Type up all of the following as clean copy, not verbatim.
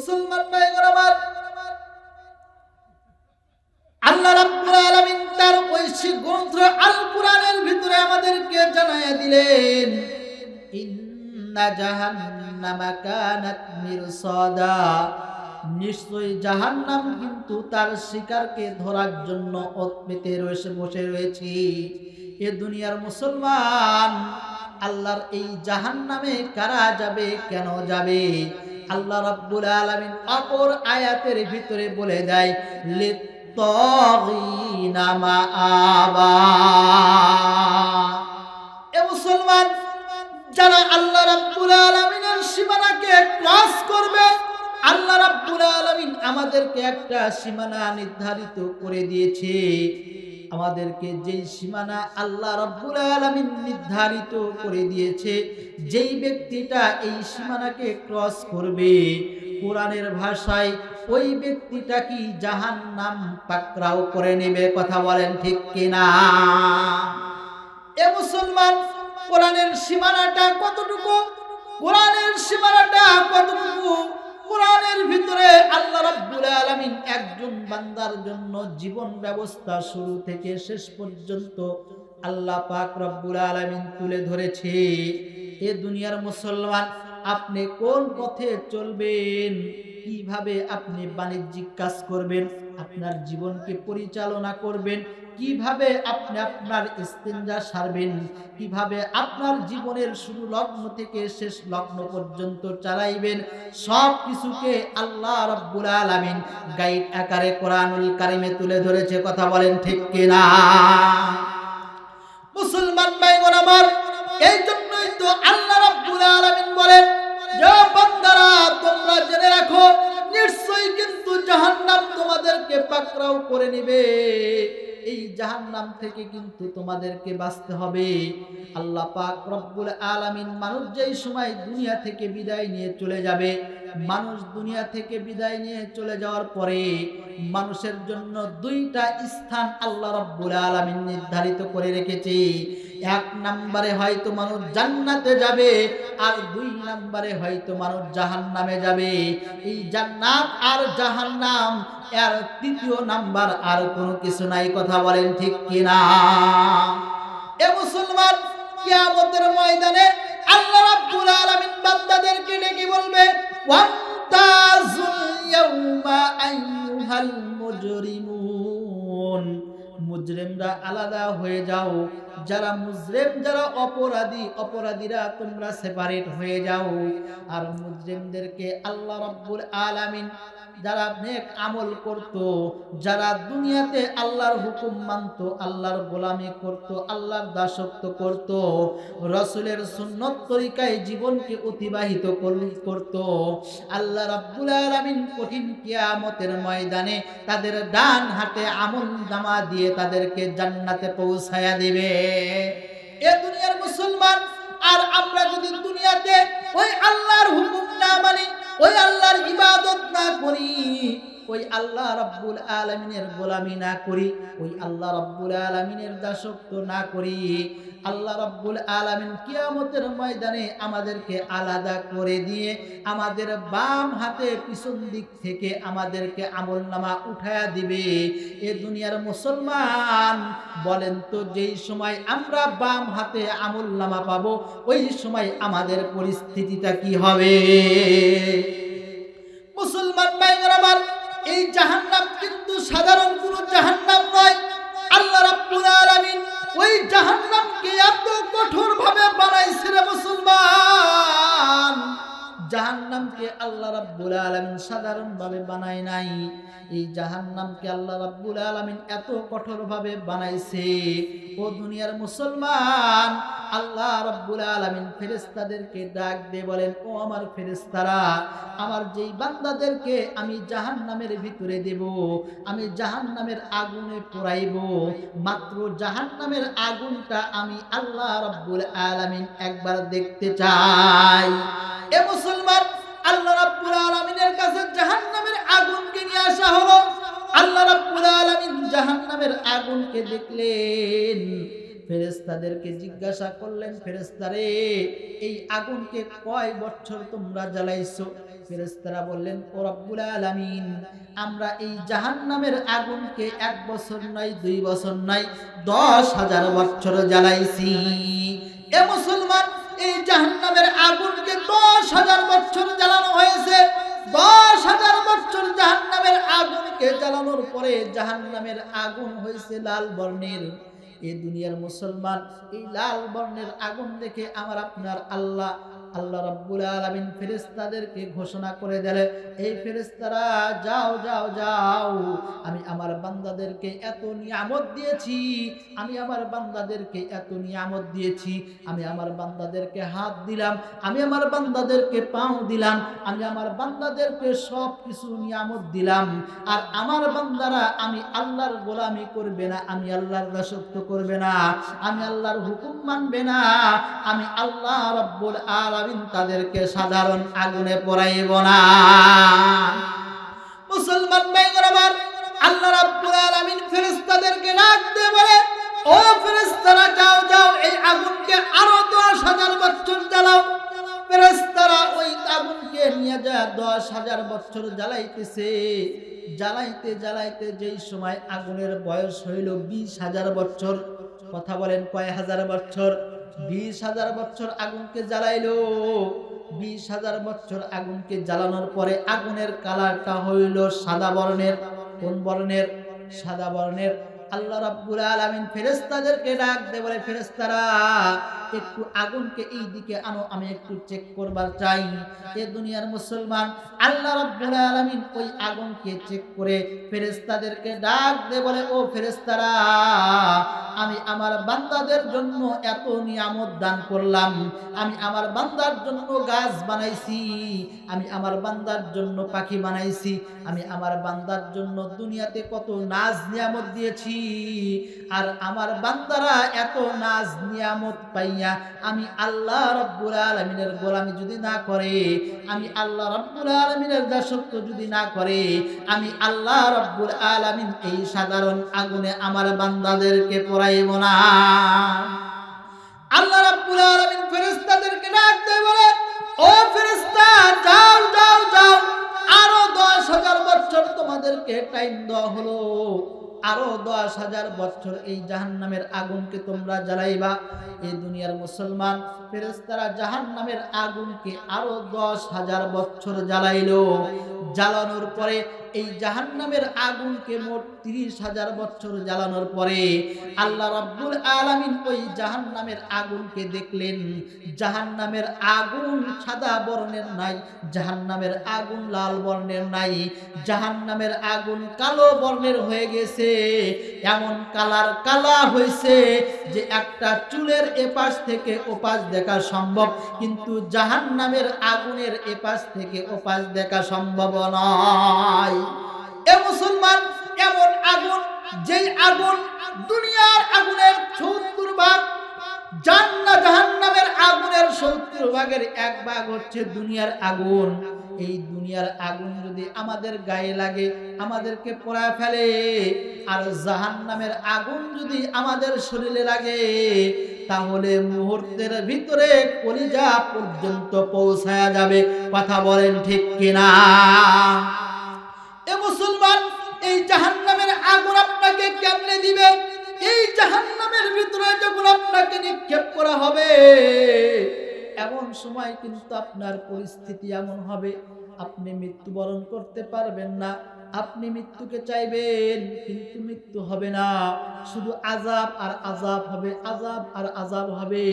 মুসলমান ভাইগণ আমার, আল্লাহ রাব্বুল আলামিন তার ঐশী গ্রন্থ আল কোরআনের ভিতরে আমাদেরকে জানায়া দিলেন, ইন্না জাহান্নামা কানাত মিরসাদা, নিশ্চয়ই জাহান্নাম কিন্তু তার শিকারকে ধরার জন্য ওত পেতে বসে রয়েছে। এ দুনিয়ার মুসলমান, আল্লাহর এই জাহান্নামে কারা যাবে, কেন যাবে? আল্লাহ রাব্বুল আলামিন অপর আয়াতের ভিতরে বলে দেয়, লিত্তাগিনা মাআবা। এ মুসলমান, যারা আল্লাহ রাব্বুল আলামিনের সীমানাকে ক্রস করবে, আল্লাহ রাব্বুল আলামিন আমাদেরকে একটা সীমানা নির্ধারিত করে দিয়েছে। আমাদেরকে যেই সীমানা আল্লাহ রাব্বুল আলামিন নির্ধারিত করে দিয়েছে, যেই ব্যক্তিটা এই সীমানাকে ক্রস করবে, কোরআনের ভাষায় ওই ব্যক্তিটা কি জাহান্নাম পাকড়াও করে নেবে। কথা বলেন ঠিক কিনা? এ মুসলমান, কোরআনের সীমানাটা কতটুকু? কোরআনের সীমানাটা কতটুকু? কোরআনের ভিতরে আল্লাহ রাব্বুল আলামিন একজন বান্দার জন্য জীবন ব্যবস্থা শুরু থেকে শেষ পর্যন্ত আল্লাহ পাক রব্বুল আলামিন তুলে ধরেছে। এ দুনিয়ার মুসলমান, আপনি কোন পথে চলবেন, কিভাবে আপনি বাণিজ্যিক কাজ করবেন, আপনার জীবনকে পরিচালনা করবেন, কিভাবে আপনি আপনার ইস্তেঞ্জা সারবেন, কিভাবে আপনার জীবনের শুরু লগ্ন থেকে শেষ লগ্ন পর্যন্ত চালাইবেন, সব কিছুকে আল্লাহ রাব্বুল আলামিন গাইড আকারে কোরআনুল কারিমে তুলে ধরেছে। কথা বলেন ঠিক কিনা? মুসলমান ভাইগণ আমার, এই জন্যই তো আল্লাহ রাব্বুল আলামিন বলেন, যে বান্দারা তোমরা জেনে রাখো, নিশ্চয়ই কিন্তু জাহান্নাম তোমাদেরকে পাকড়াও করে নেবে। এই জাহান্নাম থেকে কিন্তু তোমাদেরকে বাঁচতে হবে। আল্লাহ পাক রব্বুল আলামিন মানুষ যেই সময় দুনিয়া থেকে বিদায় নিয়ে চলে যাবে, মানুষ দুনিয়া থেকে বিদায় নিয়ে চলে যাওয়ার পরে মানুষের জন্য দুইটা স্থান আল্লাহ রব্বুল আলামিন নির্ধারিত করে রেখেছে। এক নম্বরে হয়তো মানুষ জান্নাতে যাবে, আর দুই নম্বরে হয়তো মানুষ জাহান্নামে যাবে। এই জান্নাত আর জাহান্নাম, এর তৃতীয় নাম্বার আর কোনো কিছু নাই। কথা বলেন ঠিক কিনা? এ মুসলমান, কিয়ামতের ময়দানে আল্লাহ রাব্বুল আলামিন বান্দাদেরকে ডেকে বলবে, ওয়ান্তাজুল ইয়াউমা আইয়ুহাল মুজরিমুন, মুজরিমরা আলাদা হয়ে যাও, যারা মুজরিম, যারা অপরাধী, অপরাধীরা তোমরা সেপারেট হয়ে যাও। আর মুজরিমদেরকে আল্লাহ রাব্বুল আলামিন, যারা নেক আমল করত, যারা দুনিয়াতে আল্লাহর হুকুম মানত, আল্লাহর গোলামি করত, আল্লাহর দাসত্ব করত, রাসূলের সুন্নত তরিকায় জীবনকে অতিবাহিত করত, আল্লাহ রাব্বুল আলামিন কঠিন কিয়ামতের ময়দানে তাদের ডান হাতে আমল নামা দিয়ে তাদেরকে জান্নাতে পৌঁছায়া দিবে। এ দুনিয়ার মুসলমান, আর আমরা যদি দুনিয়াতে ওই আল্লাহর হুকুম না মানি, ওই আল্লাহর ইবাদত না করি, ওই আল্লাহ রাব্বুল আলামিনের গোলামি না করি, ওই আল্লাহ রাব্বুল আলামিনের দাসত্ব না করি, আল্লাহ রাব্বুল আলামিন কিয়ামতের ময়দানে আমাদেরকে আলাদা করে দিয়ে আমাদের বাম হাতে পিছন দিক থেকে আমাদেরকে আমলনামা উঠায়া দিবে। এ দুনিয়ার মুসলমান, বলেন তো, যেই সময় আমরা বাম হাতে আমলনামা পাবো, ওই সময় আমাদের পরিস্থিতিটা কি হবে? মুসলমান ভাইরা আমার, এই জাহান্নাম কিন্তু সাধারণ কোনো জাহান্নাম নয়। আল্লাহ রাব্বুল আলামিন ওই জাহান্নামকে এত কঠোর ভাবে বানাইছে রে মুসলমান। জাহান্নামকে আল্লাহ রাব্বুল আলামিন সাধারণ ভাবে বানায় নাই। এই জাহান্নামকে আল্লাহ রাব্বুল আলামিন এত কঠোর ভাবে বানাইছে। ও দুনিয়ার মুসলমান, আল্লাহ রাব্বুল আলামিন ফেরেশতাদেরকে ডাক দিয়ে বলেন, ও আমার ফেরেশতারা, আমার যেই বান্দাদেরকে আমি জাহান্নামের ভিতরে দেব, আমি জাহান্নামের আগুনে পোড়াইব, মাত্র জাহান্নামের আগুনটা আমি আল্লাহ রাব্বুল আলামিন একবার দেখতে চাই। এ মুসলমান, আল্লাহ রাব্বুল আলামিনের কাছে জাহান্নামের আগুনকে নিয়ে আসা হলো। আল্লাহ রাব্বুল আলামিন জাহান্নামের আগুনকে দেখলেন, ফেরেশতাদেরকে জিজ্ঞাসা করলেন, ফেরেশতারে এই আগুনকে কয় বছর তোমরা জ্বালাইছো? ফেরেশতারা বললেন, ও রব্বুল আলামিন, আমরা এই জাহান্নামের আগুনকে 1 বছর নয়, 2 বছর নয়, 10,000 বছর জ্বালাইছি। এ মুসলমান, এই জাহান্নামের আগুনকে 10,000 বছর জ্বালানো হয়েছে। 10,000 বছর জাহান্নামের আগুনকে জ্বালানোর পরে জাহান্নামের আগুন হয়েছে লাল বর্ণের। এই দুনিয়ার মুসলমান, এই লাল বর্ণের আগুন দেখে আমার আপনার আল্লাহ রাব্বুল আলামিন ফেরেশতাদেরকে ঘোষণা করে দিলেন, এই ফেরেশতারা যাও যাও যাও, আমি আমার বান্দাদেরকে এত নিয়ামত দিয়েছি, আমি আমার বান্দাদেরকে এত নিয়ামত দিয়েছি, আমি আমার বান্দাদেরকে হাত দিলাম, আমি আমার বান্দাদেরকে পাও দিলাম, আমি আমার বান্দাদেরকে সব কিছু নিয়ামত দিলাম, আর আমার বান্দারা আমি আল্লাহর গোলামি করবে না, আমি আল্লাহর দাসত্ব করবে না, আমি আল্লাহর হুকুম মানবে না, আমি আল্লাহ রাব্বুল আলামিন তাদেরকে সাধারণ আগুনে পোড়াইব না। মুসলমান ভাইরা আমার, আল্লাহ রাব্বুল আলামিন ফেরেশতাদেরকে ডাক দিয়ে বলে, ও ফেরেশতারা যাও যাও, এই আগুনকে আরো 10,000 বছর জ্বালাও। ফেরেশতারা ওই আগুনকে নিয়ে যায় 10,000 বছর জ্বালাইতেছে। জ্বালাইতে জ্বালাইতে যেই সময় আগুনের বয়স হইল 20,000 বছর। কথা বলেন, কয় হাজার বছর? 20,000 বছর আগুনকে জ্বালাইলো। 20,000 বছর আগুনকে জ্বালানোর পরে আগুনের কালারটা হইল সাদা বর্ণের। কোন বর্ণের? সাদা বর্ণের। আল্লাহ রাব্বুল আলামিন ফেরেশতাদেরকে ডাক দিয়ে বলে, ফেরেশতারা একটু আগুনকে এই দিকে আনো, আমি একটু চেক করবার চাই। এ দুনিয়ার মুসলমান, আল্লাহ রাব্বুল আলামিন ওই আগুনকে চেক করে ফেরেশতাদেরকে ডাক দিয়ে বলে, ও ফেরেশতারা, আমি আমার বান্দাদের জন্য এত নিয়ামত দান করলাম, আমি আমার বান্দার জন্য গাছ বানাইছি, আমি আমার বান্দার জন্য পাখি বানাইছি, আমি আমার বান্দার জন্য দুনিয়াতে কত নাজ নিয়ামত দিয়েছি, আর আমার বান্দারা এত নাজ নিয়ামত পাইয়া আমি আল্লাহ রাব্বুল আলামিনের গোলামি যদি না করে, আমি আল্লাহ রাব্বুল আলামিনের দাসত্ব যদি না করে, আমি আল্লাহ রাব্বুল আলামিন এই সাধারণ আগুনে আমার বান্দাদেরকে পোড়াইব না। আল্লাহ রাব্বুল আলামিন ফেরেশতাদেরকে ডাক দিয়ে বলে, ও ফেরেশতা, যাও যাও যাও, আরো 10,000 বছর তোমাদেরকে টাইম দেওয়া হলো, আরো 10,000 বছর এই জাহান্নামের আগুনকে তোমরা জ্বালাইবা। এই দুনিয়ার মুসলমান, ফেরেশতারা জাহান্নামের আগুনকে আরো 10,000 বছর জ্বালাইলো। জ্বালানোর পরে এই জাহান্নামের আগুনকে মোট 30,000 বছর জ্বালানোর পরে আল্লাহ রাব্বুল আলামিন ওই জাহান্নামের আগুনকে দেখলেন। জাহান্নামের আগুন সাদা বর্ণের নাই, জাহান্নামের আগুন লাল বর্ণের নাই, জাহান্নামের আগুন কালো বর্ণের হয়ে গেছে। এমন কালা হয়েছে যে একটা চুলের এপাশ থেকে ওপাশ দেখা সম্ভব, কিন্তু জাহান্নামের আগুনের এপাশ থেকে ওপাশ দেখা সম্ভব নয়। এ মুসলমান, এমন আগুন, যেই আগুন দুনিয়ার আগুনের 70 ভাগ, জাহান্নামের আগুনের 70 ভাগের 1 ভাগ হচ্ছে দুনিয়ার আগুন। এই দুনিয়ার আগুন যদি আমাদের গায়ে লাগে, আমাদেরকে পোড়ায় ফেলে, আর জাহান্নামের আগুন যদি আমাদের শরীরে লাগে, তাহলে মুহূর্তের ভিতরে কলিজা পর্যন্ত পৌঁছায়া যাবে। কথা বলেন ঠিক কিনা? এ মুসলমান, এই জাহান্নামের আগুন আপনাকে কেমনে দিবে? এই জাহান্নামের ভিতরে যখন আপনাকে নিক্ষেপ করা হবে, এমন সময় কিন্তু আপনার পরিস্থিতি এমন হবে, আপনি মৃত্যুবরণ করতে পারবেন না। আপনি মৃত্যুকে চাইবেন, কিন্তু মৃত্যু হবে না, শুধু আযাব আর আযাব হবে, আযাব আর আযাব হবে।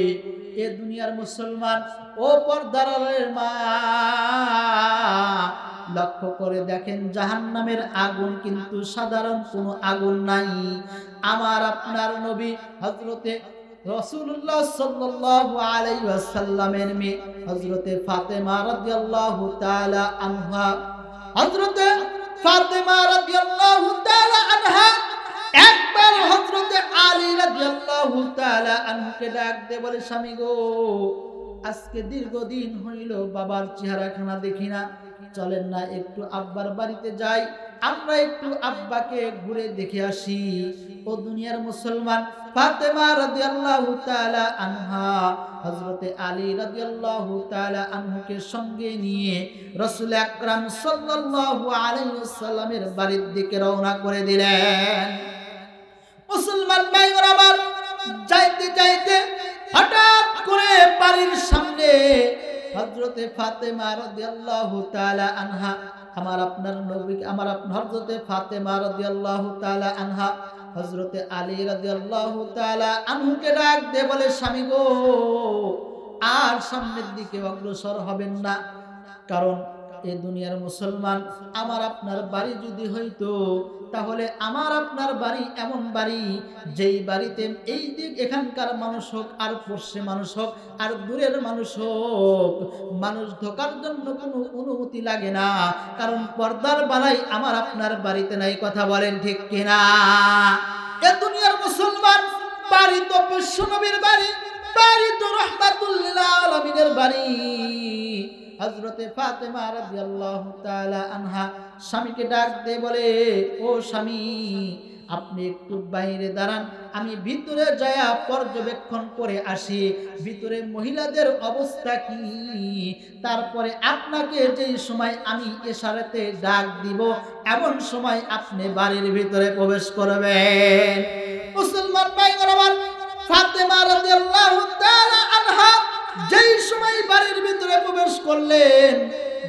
এ দুনিয়ার মুসলমান, ও পর্দার আড়ালের মা, লক্ষ্য করে দেখেন, জাহান্নামের আগুন কিন্তু সাধারণ কোনো আগুন নাই। আমার আপনার নবী হযরতে রাসূলুল্লাহ সাল্লাল্লাহু আলাইহি ওয়াসাল্লামের মেয়ে হযরতে ফাতেমা রাদিয়াল্লাহু তাআলা আনহা, হযরতে ফাতেমা রাদিয়াল্লাহু তাআলা আনহা একবার হযরতে আলী রাদিয়াল্লাহু তাআলা আনহুকে ডাক দিয়ে বলে, স্বামী গো, আজকে দীর্ঘদিন হইল বাবার চেহারাখানা দেখি না, চলেন না একটু আব্বার বাড়িতে যাই, আমরা একটু আব্বাকে ঘুরে দেখে আসি। ও দুনিয়ার মুসলমান, ফাতেমা রাদিয়াল্লাহু তাআলা আনহা হযরতে আলী রাদিয়াল্লাহু তাআলা আনহুকে সঙ্গে নিয়ে রাসূল আকরাম সাল্লাল্লাহু আলাইহি ওয়াসাল্লামের বাড়ির দিকে রওনা করে দিলেন। মুসলমান ভাইরা আমার, যাইতে যাইতে হঠাৎ করে বাড়ির সামনে হযরতে ফাতেমা রাদিয়াল্লাহু তাআলা আনহা, আমার আপনার নবী, আমার হযরতে ফাতেমা রাদিয়াল্লাহু তাআলা আনহা হযরতে আলী রাদিয়াল্লাহু তাআলা আনহুকে ডাক দিয়ে বলে, স্বামী গো, আর সামনের দিকে অগ্রসর হবেন না, কারণ এই দুনিয়ার মুসলমান, আমার আপনার বাড়ি যদি হইতো তাহলে আমার আপনার বাড়ি এমন বাড়ি, যেই বাড়িতে এই দিক এখানকার মানুষ হোক আর পশ্চিম মানুষ হোক আর দূরের মানুষ হোক, মানুষ ঢোকার জন্য কোনো অনুমতি লাগে না, কারণ পর্দার বালাই আমার আপনার বাড়িতে নাই। কথা বলেন ঠিক কিনা? এ দুনিয়ার মুসলমান, বাড়ি তো বিশ্ব নবীর বাড়ি, বাড়ি তো রাহমাতুল লিল আলামিনের বাড়ি। হযরতে ফাতেমা রাদিয়াল্লাহু তাআলা আনহা স্বামীকে ডাক দিয়ে বলে, ও স্বামী, আপনি একটু বাইরে দাঁড়ান, আমি ভিতরে যায়া পর্যবেক্ষণ করে আসি ভিতরে মহিলাদের অবস্থা কি, তারপরে আপনাকে যেই সময় আমি ইশারাতে ডাক দিব এমন সময় আপনি বাড়ির ভিতরে প্রবেশ করবেন। মুসলমান ভাইরা আমার, ফাতেমা রাদিয়াল্লাহু তাআলা আনহা যেই সময় বাড়ির ভিতরে প্রবেশ করলেন,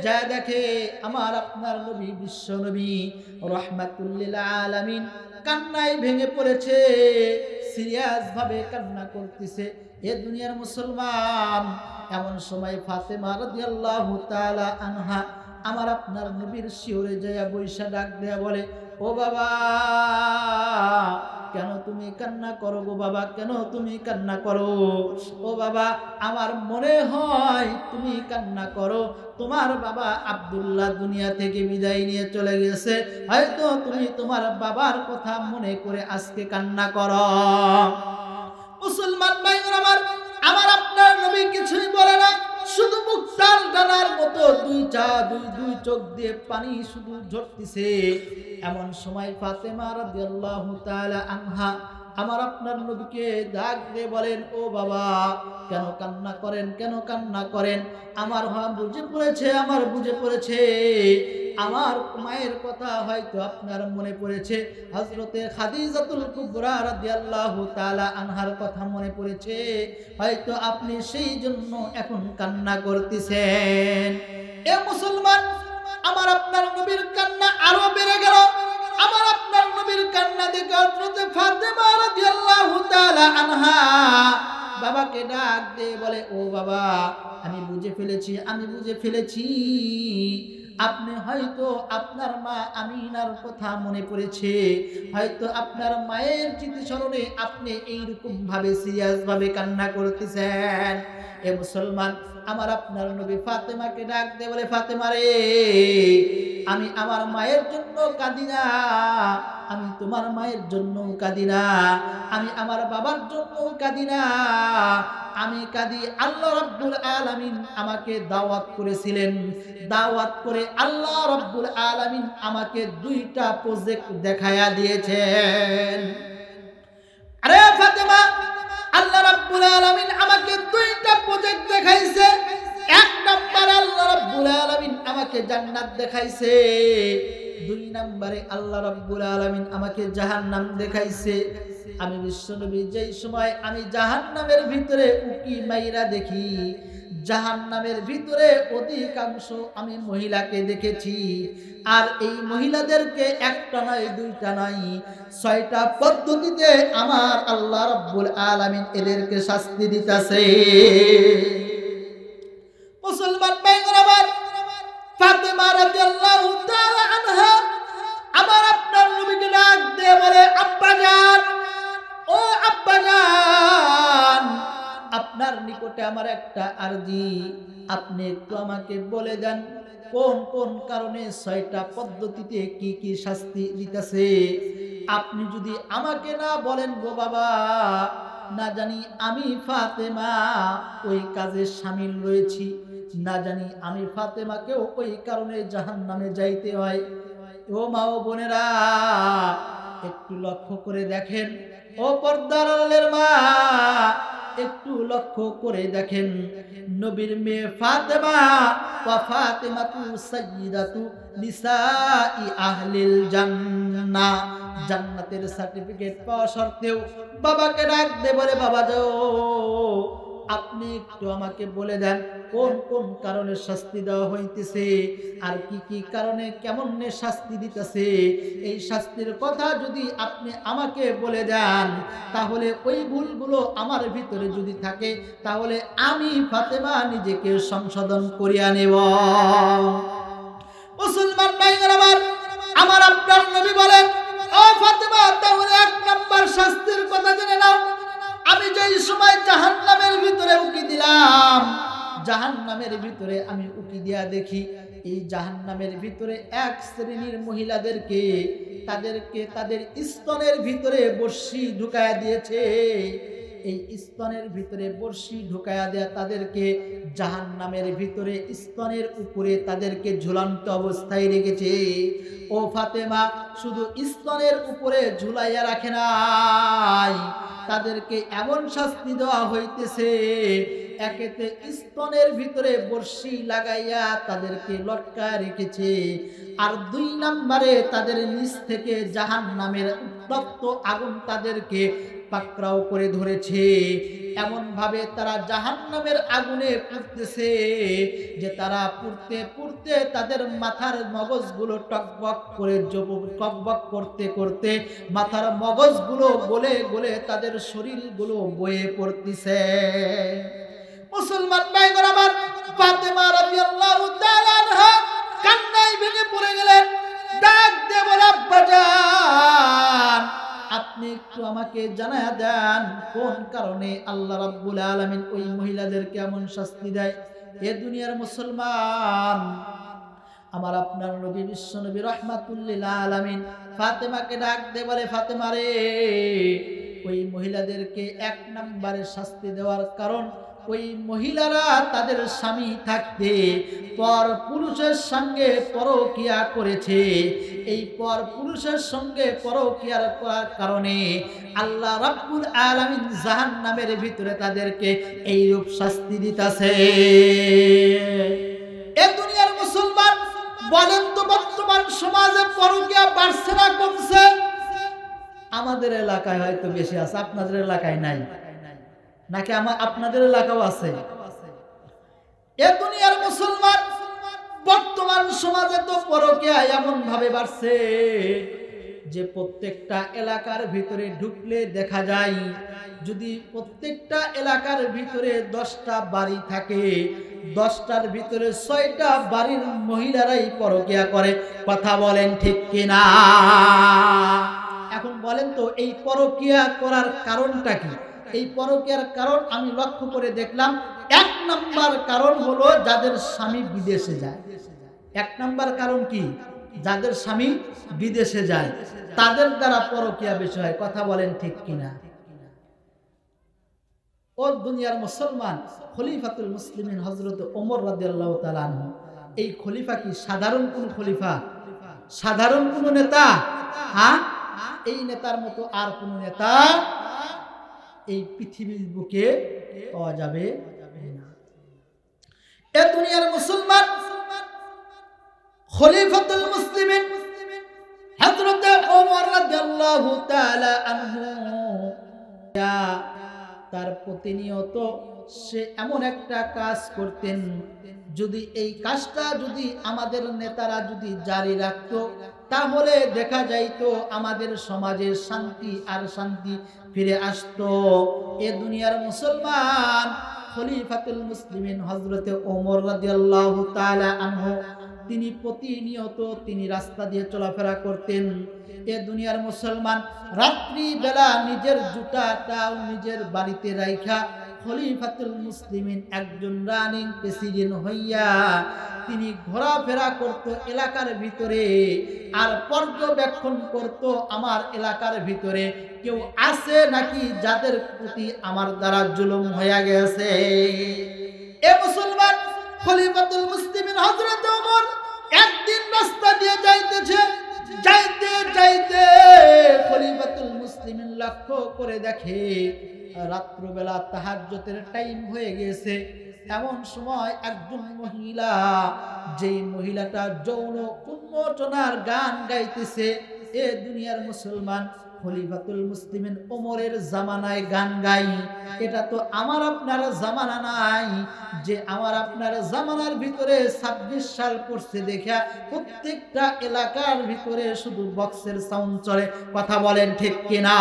যা দেখে আমার আপনার নবী, বিশ্ব নবী রাহমাতুল লিল আলামিন কান্নায় ভেঙে পড়েছে, সিরিয়াস ভাবে কান্না করতেছে। এ দুনিয়ার মুসলমান, এমন সময় ফাতেমা রাদিয়াল্লাহু তাআলা আনহা আমার আপনার নবীর শিওরে যায় বৈশা ডাক দেয়া বলে, ও বাবা, কেন তুমি কান্না করো গো বাবা, কেন তুমি কান্না করো? ও বাবা, আমার মনে হয় তুমি কান্না করো, তোমার বাবা আব্দুল্লাহ দুনিয়া থেকে বিদায় নিয়ে চলে গেছে, হয়তো তুমি তোমার বাবার কথা মনে করে আজকে কান্না করো। মুসলমান ভাইরা আমার আপনার নবী কিছুই বলে না, শুধু মুক্তার ডানার মতো দুই চোখ দিয়ে পানি শুধু ঝরতেছে। এমন সময় ফাতেমা রাদিয়াল্লাহু তাআলা আনহা আমার আপনার নবীকে ডাক দিয়ে বলেন, ও বাবা, কেন কান্না করেন, কেন কান্না করেন? আমার বুঝে পড়েছে, আমার বুঝে পড়েছে, আমার মায়ের কথা হয়তো আপনার মনে পড়েছে, হযরতে খাদিজাতুল কুবরা রাদিয়াল্লাহু তাআলা আনহার কথা মনে পড়েছে, হয়তো আপনি সেই জন্য এখন কান্না করতেছেন। এ মুসলমান, আমার আপনার নবীর কান্না আরো বেড়ে গেল। আমার আপনার নবীর কান্না দেখে হযরতে ফাতেমা রাদিয়াল্লাহু তাআলা আনহা বাবাকে ডাক দিয়ে বলে, ও বাবা, আমি বুঝে ফেলেছি, আমি বুঝে ফেলেছি, আপনি হয়তো আপনার মা আমিনার কথা মনে পড়েছে, হয়তো আপনার মায়ের স্মৃতিস্মরণে আপনি এইরকম ভাবে সিরিয়াস ভাবে কান্না করতেছেন। এ মুসলমান, আমার আপনার নবী ফাতেমাকে ডাক দিয়ে বলে, ফাতেমা রে, আমি আমার মায়ের জন্য কাঁদি না, আমি তোমার মায়ের জন্য কাঁদি না, আমি আমার বাবার জন্য কাঁদি না, আমি কাঁদি আল্লাহ রাব্বুল আলামিন আমাকে দাওয়াত করেছিলেন, দাওয়াত করে আল্লাহ রাব্বুল আলামিন আমাকে দুইটা প্রজেক্ট দেখায়া দিয়েছেন। আরে ফাতেমা, আল্লাহ রাব্বুল আলামিন আমাকে দুইটা প্রজেক্ট দেখাইছে। এক নাম্বার, আল্লাহ রাব্বুল আলামিন আমাকে জান্নাত দেখাইছে, দুই নম্বরে আল্লাহ রাব্বুল আলামিন আমাকে জাহান্নাম দেখাইছে। আমি বিশ্বনবী যেই সময় আমি জাহান্নামের ভিতরে উকি মাইরা দেখি, জাহান্নামের ভিতরে অধিকাংশ আমি মহিলাকে দেখেছি, আর এই মহিলাদেরকে একটা নয়, দুইটা নয়, 6টা পদ্ধতিতে আমার আল্লাহ রাব্বুল আলামিন এদেরকে শাস্তি দিতেছে। মুসলমান ভাইরা আমার, ফাতেমা রাদিয়াল্লাহু তাআলা আনহা আমার আপনার নবীকে ডাক দিয়ে বলে, আব্বাজান, ও আব্বাজান, আপনার নিকটে আমার একটা আরজি, আপনি একটু আমাকে বলে দেন কোন কোন কারণে 6টা পদ্ধতিতে কি কি শাস্তি দিতেছে। আপনি যদি আমাকে না বলেন গো বাবা, না জানি আমি ফাতেমা ওই কাজে শামিল রয়েছি, না জানি আমি ফাতেমাকেও ওই কারণে জাহান্নামে যাইতে হয়। ও মা ও বোনেরা, একটু লক্ষ্য করে দেখেন, ও পর্দার আড়ালের মা, একটু লক্ষ্য করে দেখেন, নবীর মেয়ে ফাতেমা ওয়া ফাতেমাতু সাইয়্যিদাতু নিসাই আহলিল জান্নাহ, জান্নাতের সার্টিফিকেট পাওয়া সত্ত্বেও বাবাকে ডাক দে বলে, বাবা যাও, আপনি একটু আমাকে বলে দেন কোন কোন কারণে শাস্তি দেওয়া হইতেছে, আর কি কি কারণে কেমনে শাস্তি দিতেছে। এই শাস্তির কথা যদি আপনি আমাকে বলে দেন, তাহলে ওই ভুলগুলো আমার ভিতরে যদি থাকে, তাহলে আমি ফাতেমা নিজেকে সংশোধন করিয়া নেব। মুসলমান ভাইরা আমার আপনার নবী বলেন, ও ফাতেমা, তাহলে এক নাম্বার শাস্তির কথা জেনে নাও। আমি যেই সময় জাহান্নামের ভিতরে উকি দিলাম, জাহান্নামের ভিতরে আমি উকি দিয়া দেখি, এই জাহান্নামের ভিতরে এক শ্রেণীর মহিলাদেরকে তাদের স্তনের ভিতরে বর্শি ঢুকায়া দিয়েছে। এই স্তনের ভিতরে বর্শি ঢুকায়া দেয়া তাদেরকে জাহান্নামের ভিতরে স্তনের উপরে তাদেরকে ঝুলন্ত অবস্থায় রেখেছে। ও ফাতেমা, শুধু স্তনের উপরে ঝুলাইয়া রাখে নাই, তাদেরকে এমন শাস্তি দেওয়া হইতেছে, একেতে স্তনের ভিতরে বর্শি লাগাইয়া তাদেরকে লটকায় রেখেছে, আর 2 নম্বরে তাদের নিচ থেকে জাহান্নামের উত্তপ্ত আগুন তাদেরকে পাকড়াও করে ধরেছে। এমন ভাবে তারা জাহান্নামের আগুনে পুড়তেছে যে তারা পুড়তে পুড়তে তাদের মাথার মগজগুলো টকবক করে টকবক করতে করতে মাথার মগজগুলো গলে গলে তাদের শরীরগুলো বয়ে পড়তেছে। মুসলমান ভাইরা আমার, ফাতেমা রাদিয়াল্লাহু তাআলা আনহা কান্নায় ভেঙে পড়ে গেলেন, ডাক দিয়ে বলে, আব্বাজান, আপনি একটু আমাকে জানায়া দেন কোন কারণে আল্লাহ রাব্বুল আলামিন ওই মহিলাদেরকে এমন শাস্তি দেয়। এ দুনিয়ার মুসলমান, আমার আপনার নবী বিশ্ব নবী রাহমাতুল লিল আলামিন ফাতেমাকে ডাক দিয়ে বলে, ফাতেমা রে, ওই মহিলাদেরকে 1 নম্বরে শাস্তি দেওয়ার কারণ, ওই মহিলারা তাদের স্বামী থাকতে পর পুরুষের সঙ্গে পরকিয়া করেছে। এই পর পুরুষের সঙ্গে পরকিয়ার করার কারণে আল্লাহ রাব্বুল আলামিন জাহান্নামের ভিতরে তাদেরকে এই রূপ শাস্তি দিতেছে। এ দুনিয়ার মুসলমান, বলেন তো বর্তমান সমাজে পরকিয়া বাড়ছে না কমছে? আমাদের এলাকায় হয়তো বেশি আছে, আপনাদের এলাকায় নাই, নাকি আপনাদের এলাকাও আছে? এ দুনিয়ার মুসলমান, বর্তমান সমাজে তো পরকীয়া এমন ভাবে বাড়ছে যে প্রত্যেকটা এলাকার ভিতরে ঢুকলে দেখা যায়, যদি প্রত্যেকটা এলাকার ভিতরে 10টা বাড়ি থাকে, 10টার ভিতরে 6টা বাড়ির মহিলারাই পরকীয়া করে। কথা বলেন ঠিক কিনা? এখন বলেন তো, এই পরকীয়া করার কারণটা কি? এই পরকীয়ার কারণ আমি লক্ষ্য করে দেখলাম, 1 নাম্বার কারণ হলো যাদের স্বামী বিদেশে যায়। 1 নাম্বার কারণ কি? যাদের স্বামী বিদেশে যায় তাদের দ্বারা পরকীয়া বেশি হয়। কথা বলেন ঠিক কিনা? ও দুনিয়ার মুসলমান, খলিফাতুল মুসলিমিন হযরত ওমর রাদিয়াল্লাহু তাআলা আনহু, এই খলিফা কি সাধারণ কোন খলিফা? সাধারণ কোন নেতা? হ্যাঁ, এই নেতার মতো আর কোন নেতা এই পৃথিবীর বুকে পাওয়া যাবে না। এ দুনিয়ার মুসলমান, খলিফাতুল মুসলিমিন হযরত ওমর রাদিয়াল্লাহু তাআলা আনহু, তার প্রতিনিয়ত সে এমন একটা কাজ করতেন, যদি এই কাজটা যদি আমাদের নেতারা যদি জারি রাখতো, তাহলে দেখা যাইতো আমাদের সমাজের শান্তি আর শান্তি ফিরে আসতো। এ দুনিয়ার মুসলমান, খলিফাতুল মুসলিমিন হযরত ওমর রাদিয়াল্লাহু তাআলা আনহু, তিনি প্রতিনিয়ত তিনি রাস্তা দিয়ে চলাফেরা করতেন। এ দুনিয়ার মুসলমান, রাত্রি বেলা নিজের জুতাটাও নিজের বাড়িতে রাইখা খলিফাতুল মুসলিমিন একজন রানিং প্রেসিডেন্ট হইয়া তিনি ঘোরাফেরা করত এলাকার ভিতরে, আর পর্যবেক্ষণ করত আমার এলাকার ভিতরে কেউ আছে নাকি যাদের প্রতি আমার দ্বারা জুলুম হয়ে গেছে। এ মুসলমান, খলিফাতুল মুসলিমিন হযরত ওমর একদিন রাস্তা দিয়ে যাইতেছে, যাইতে যাইতে লক্ষ্য করে দেখে রাত্রবেলা তাহাজ্জুদের টাইম হয়ে গেছে। এমন সময় একজন মহিলা, যেই মহিলাটা যৌন উন্মোচনার গান গাইতেছে, এ দুনিয়ার মুসলমান খলিফাতুল মুসলিমিন ওমরের জামানায় গান গাই। এটা তো আমার আপনার জামানা নাই, যে আমার আপনার জামানার ভিতরে 26 সাল পড়ছে দেখা প্রত্যেকটা এলাকার ভিতরে শুধু বক্সের সাউন্ড চলে। কথা বলেন ঠিক কিনা?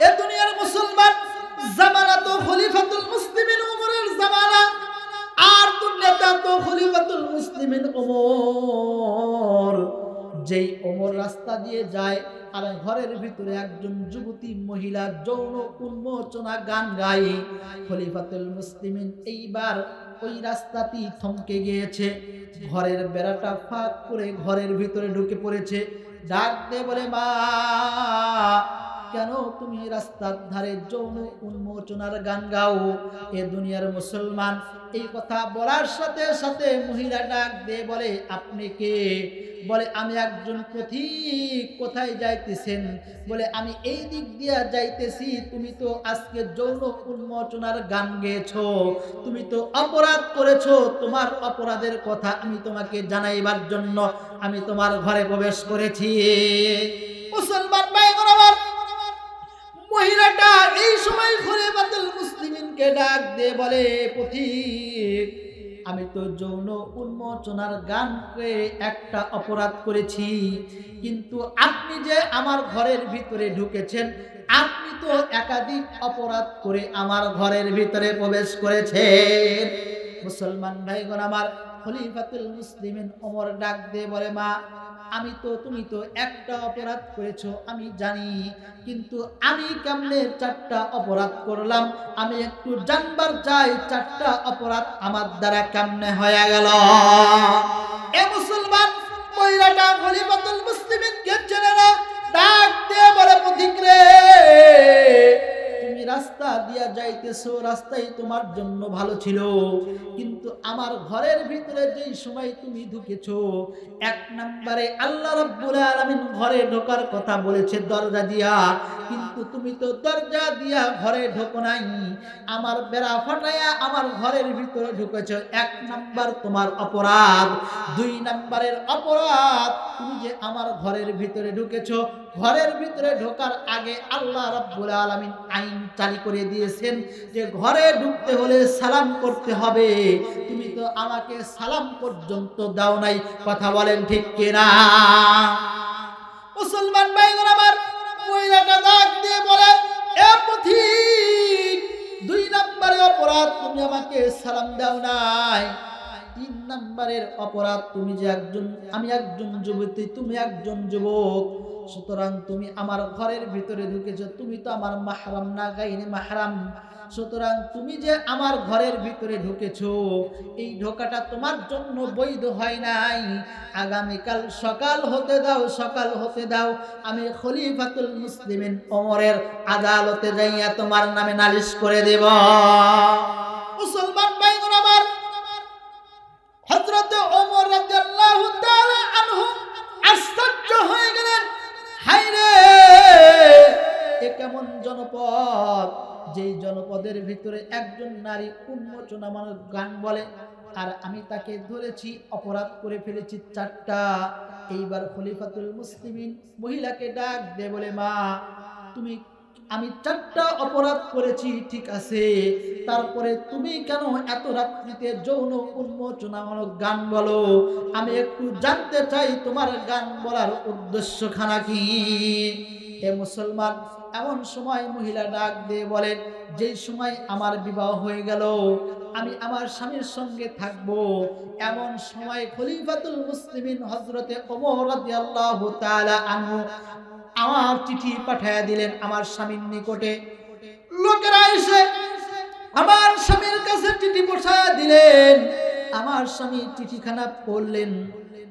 এ দুনিয়ার মুসলমান জামানা তো খলিফাতুল মুসলিমিন ওমরের জামানা, আর দুনিয়াটা তো খলিফাতুল মুসলিমিন ওমর। যেই ওমর রাস্তা দিয়ে যায় আর ঘরের ভিতরে একজন যুবতী মহিলা যৌন উন্মোচনা গান গায়, খলিফাতুল মুসলিমিন এইবার ওই রাস্তাটি থমকে গিয়েছে। ঘরের বেড়াটা ফাঁক করে ঘরের ভিতরে ঢুকে পড়েছে। ডাক দিয়ে বলে, মা কেন তুমি রাস্তার ধারে যৌন উন্মোচনার গান গাও? এ দুনিয়ার মুসলমান এই কথা বলার সাথে সাথে মহিলা ডাক দিয়ে বলে, আপনি কে? বলে, আমি একজন পথিক। কোথায় যাইতেছেন? বলে, আমি এই দিক দিয়া যাইতেছি। তুমি তো আজকে যৌন উন্মোচনার গান গেয়েছো, তুমি তো অপরাধ করেছো। তোমার অপরাধের কথা আমি তোমাকে জানাইবার জন্য আমি তোমার ঘরে প্রবেশ করেছি। মুসলমান ভাইগণ আমার, মহিলাটা এই সময় খলিফাতুল মুসলিমিনকে ডাক দিয়ে বলে, পথিক, আমি তো যৌন উন্মোচনার গান করে একটা অপরাধ করেছি, কিন্তু আপনি যে আমার ঘরের ভিতরে ঢুকেছেন, আপনি তো একাধিক অপরাধ করে আমার ঘরের ভিতরে প্রবেশ করেছেন। মুসলমান ভাইগণ আমার, খলিফাতুল মুসলিমিন ওমর ডাক দিয়ে বলে, মা তুমি তো একটা অপরাধ করেছো আমি জানি, কিন্তু আমি কেমনে 4টা অপরাধ করলাম? আমি একটু জানবার চাই 4টা অপরাধ আমার দ্বারা কেমনে হয়ে গেল। এ মুসলমান মহিলাটা খলিফাতুল মুসলিমিনকে চেনে না, ডাক দিয়ে বলে, পথিক রে, তুমি রাস্তা দিয়া যাইতেছো, রাস্তাই তোমার জন্য ভালো ছিল, কিন্তু আমার ঘরের ভিতরে যেই সময় তুমি ঢুকেছো, 1 নম্বরে আল্লাহ রাব্বুল আলামিন ঘরে ঢোকার কথা বলেছে দরজা দিয়া, কিন্তু তুমি তো দরজা দিয়া ঘরে ঢোকো নাই, আমার বেড়া ফাটায়া আমার ঘরের ভিতরে ঢুকেছো। 1 নাম্বার তোমার অপরাধ। 2 নম্বরের অপরাধ, তুমি যে আমার ঘরের ভিতরে ঢুকেছো, ঘরের ভিতরে ঢোকার আগে আল্লাহ রাব্বুল আলামিন আইন জারি করে দিয়েছেন যে ঘরে ঢুকতে হলে সালাম করতে হবে, তুমি তো আমাকে সালাম পর্যন্ত দাও নাই। কথা বলেন ঠিক কিনা? মুসলমান ভাইগণ আমার, মহিলাটা ডাক দিয়ে বলে, এ পথিক, 2 নম্বরের অপরাধ, তুমি আমাকে সালাম দাও নাই। 3 নম্বরের অপরাধ, আমি একজন যুবতী, তুমি একজন যুবক, সুতরাং তুমি আমার ঘরের ভিতরে ঢুকেছো, তুমি তো আমার মাহরাম না, গাইরে মাহরাম, সুতরাং তুমি যে আমার ঘরের ভিতরে ঢুকেছো, এই ঢোকাটা তোমার জন্য বৈধ হয় নাই। আগামীকাল সকাল হতে দাও, সকাল হতে দাও, আমি খলিফাতুল মুসলিমিন ওমরের আদালতে যাইয়া তোমার নামে নালিশ করে দেব। মুসলমান ভাইগণ আমার, হযরত ওমর রাদিয়াল্লাহু তাআলা আনহু আশ্চর্য হয়ে গেলেন, হায়রে, এ কেমন জনপদ, যেই জনপদের ভিতরে একজন নারী উন্মোচনা মানুষ গান বলে, আর আমি তাকে ধরেছি, অপরাধ করে ফেলেছি 4টা। এইবার খলিফাতুল মুসলিমিন মহিলাকে ডাক দিয়ে বলে, মা আমি 4টা অপরাধ করেছি, ঠিক আছে, তারপরে তুমি কেন এত রাত্রিতে যৌন উন্মোচনামূলক গান বলো? আমি একটু জানতে চাই তোমার গান বলার উদ্দেশ্য খানা কি? হে মুসলমান, এমন সময় মহিলা ডাক দিয়ে বলেন, যেই সময় আমার বিবাহ হয়ে গেল, আমি আমার স্বামীর সঙ্গে থাকবো, এমন সময় খলিফাতুল মুসলিমিন হযরতে ওমর রাদিয়াল্লাহু তাআলা আনহু আমার চিঠি পাঠিয়ে দিলেন আমার স্বামীর নিকটে। লোকেরা এসে আমার স্বামীর কাছে চিঠি পৌঁছায় দিলেন। আমার স্বামী চিঠিখানা পড়লেন,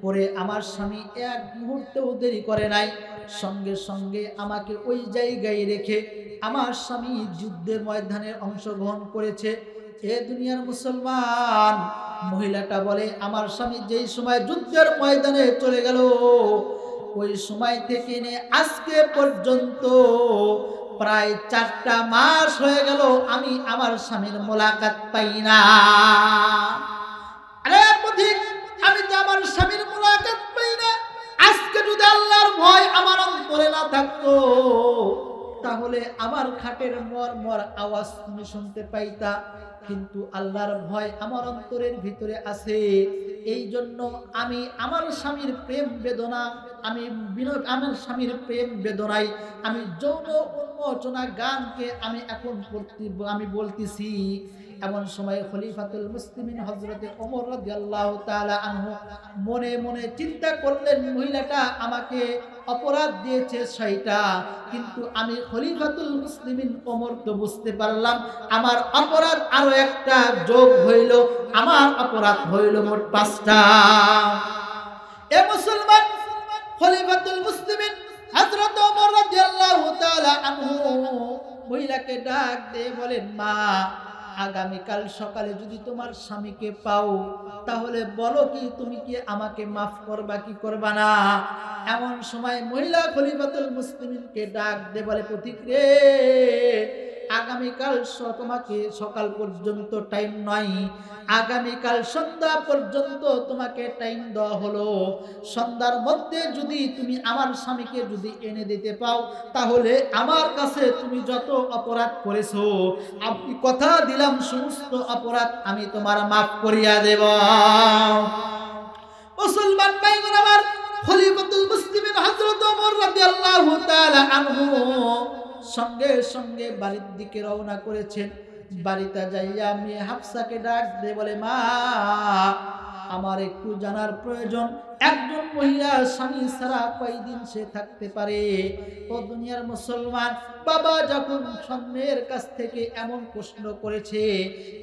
পরে আমার স্বামী এক মুহূর্তেও দেরি করে নাই, সঙ্গে সঙ্গে আমাকে ওই জায়গায় রেখে আমার স্বামী যুদ্ধের ময়দানে অংশগ্রহণ করেছে। এ দুনিয়ার মুসলমান, মহিলাটা বলে, আমার স্বামী যেই সময় যুদ্ধের ময়দানে চলে গেল, ওই সময় থেকে নিয়ে আজকে পর্যন্ত প্রায় 4টা মাস হয়ে গেল আমি আমার স্বামীর মোলাকাত পাই না। আরে পথিক, আমি তো আমার স্বামীর মোলাকাত পাই না। আজকে যদি আল্লাহর ভয় আমার অন্তরে না থাকতো, তাহলে আমার খাটের মর আওয়াজ তুমি শুনতে পাইতা। কিন্তু আল্লাহর ভয় আমার অন্তরের ভিতরে আছে, এই জন্য আমি আমার স্বামীর প্রেম বেদনা, আমার স্বামীর প্রেম বেদনায় আমি যৌন উন্মোচনা গানকে আমি এখন আমি বলতেছি। এমন সময় খলিফাতুল মুসলিমিন হযরতে ওমর রাদিয়াল্লাহু তাআলা আনহু মনে মনে চিন্তা করলেন, মহিলাটা আমাকে অপরাধ দিয়েছে সেইটা, কিন্তু আমি খলিফাতুল মুসলিমিন ওমর তো বুঝতে পারলাম আমার অপরাধ আরো একটা যোগ হইল, আমার অপরাধ হইল মোট 5টা। এ মুসলমান, খলিফাতুল মুসলিমিন হযরত ওমর রাদিয়াল্লাহু তাআলা আনহু মহিলাকে ডাক দিয়ে বলেন, মা, আগামীকাল সকালে যদি তোমার স্বামীকে পাও, তাহলে বলো কি তুমি কি আমাকে মাফ করবা কি করবা না? এমন সময় মহিলা খলিফাতুল মুসলিমিনকে ডাক দিয়ে বলে, পথিক রে, আগামীকাল তোমাকে সকাল পর্যন্ত টাইম নয়, আগামীকাল সন্ধ্যা পর্যন্ত তোমাকে টাইম দেওয়া হলো। সন্ধ্যার মধ্যে যদি তুমি আমার স্বামীকে যদি এনে দিতে পাও, তাহলে আমার কাছে তুমি যত অপরাধ করেছো, আমি কথা দিলাম সমস্ত অপরাধ আমি তোমার মাফ করিয়া দেব। মুসলমান ভাইগণ আমার, খলিফাতুল মুসলিমিন হযরত ওমর রাদিয়াল্লাহু তাআলা আনহু সঙ্গে সঙ্গে বাড়ির দিকে রওনা করেছেন। বাড়িতে যাইয়া মেয়ে হাফসাকে ডাক দিয়ে বলে, মা, আমার একটু জানার প্রয়োজন, একজন মহিলা স্বামী ছাড়া কয়দিন সে থাকতে পারে? ও দুনিয়ার মুসলমান, বাবা যখন স্বামীর কাছ থেকে এমন প্রশ্ন করেছে,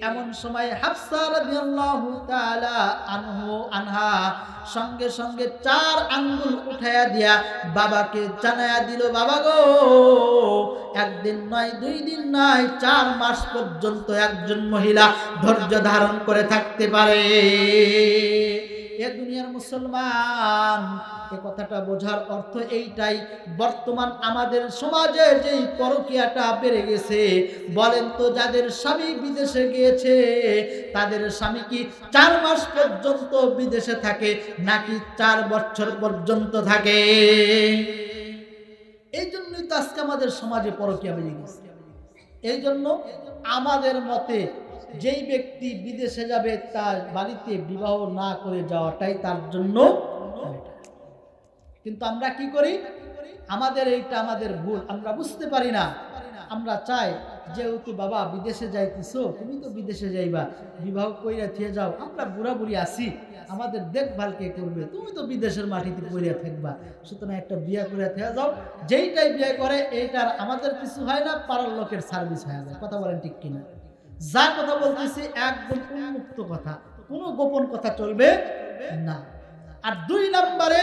এমন সময় হাফসা রাদিয়াল্লাহু তাআলা আনহা সঙ্গে সঙ্গে 4 আঙ্গুল উঠায়া দিয়া বাবাকে জানায়া দিল, বাবা গো, একদিন নয়, 2 দিন নয়, 4 মাস পর্যন্ত একজন মহিলা ধৈর্য ধারণ করে থাকতে পারে। এ দুনিয়ার মুসলমান, এ কথাটা বোঝার অর্থ এইটাই, বর্তমান আমাদের সমাজে যেই পরকীয়াটা বেড়ে গেছে, বলেন তো, যাদের স্বামী বিদেশে গিয়েছে তাদের স্বামী কি 4 মাস পর্যন্ত বিদেশে থাকে নাকি 4 বছর পর্যন্ত থাকে? এই জন্যই তো আজকে আমাদের সমাজে পরকীয়া বেড়ে গেছে। এই জন্য আমাদের মতে যেই ব্যক্তি বিদেশে যাবে তার বাড়িতে বিবাহ না করে যাওয়াটাই তার জন্য। কিন্তু আমরা কি করি? আমাদের এইটা আমাদের ভুল, আমরা বুঝতে পারি না। আমরা চাই, যেহেতু বাবা বিদেশে যাইতেছো, তুমি তো বিদেশে যাইবা, বিবাহ কইরা থিয়ে যাও, আমরা বুড়া বুড়ি আছি, আমাদের দেখভাল কে করবে? তুমি তো বিদেশের মাটিতে পড়িয়া থাকবা, সুতরাং একটা বিয়ে করে থিয়ে যাও। যেইটাই বিয়ে করে এইটার আমাদের কিছু হয় না, পাড়ার লোকের সার্ভিস হয়ে যায়। কথা বলেন ঠিক কিনা? যা কথা বলতেছি একদম উন্মুক্ত কথা, কোনো গোপন কথা চলবে না। আর 2 নম্বরে,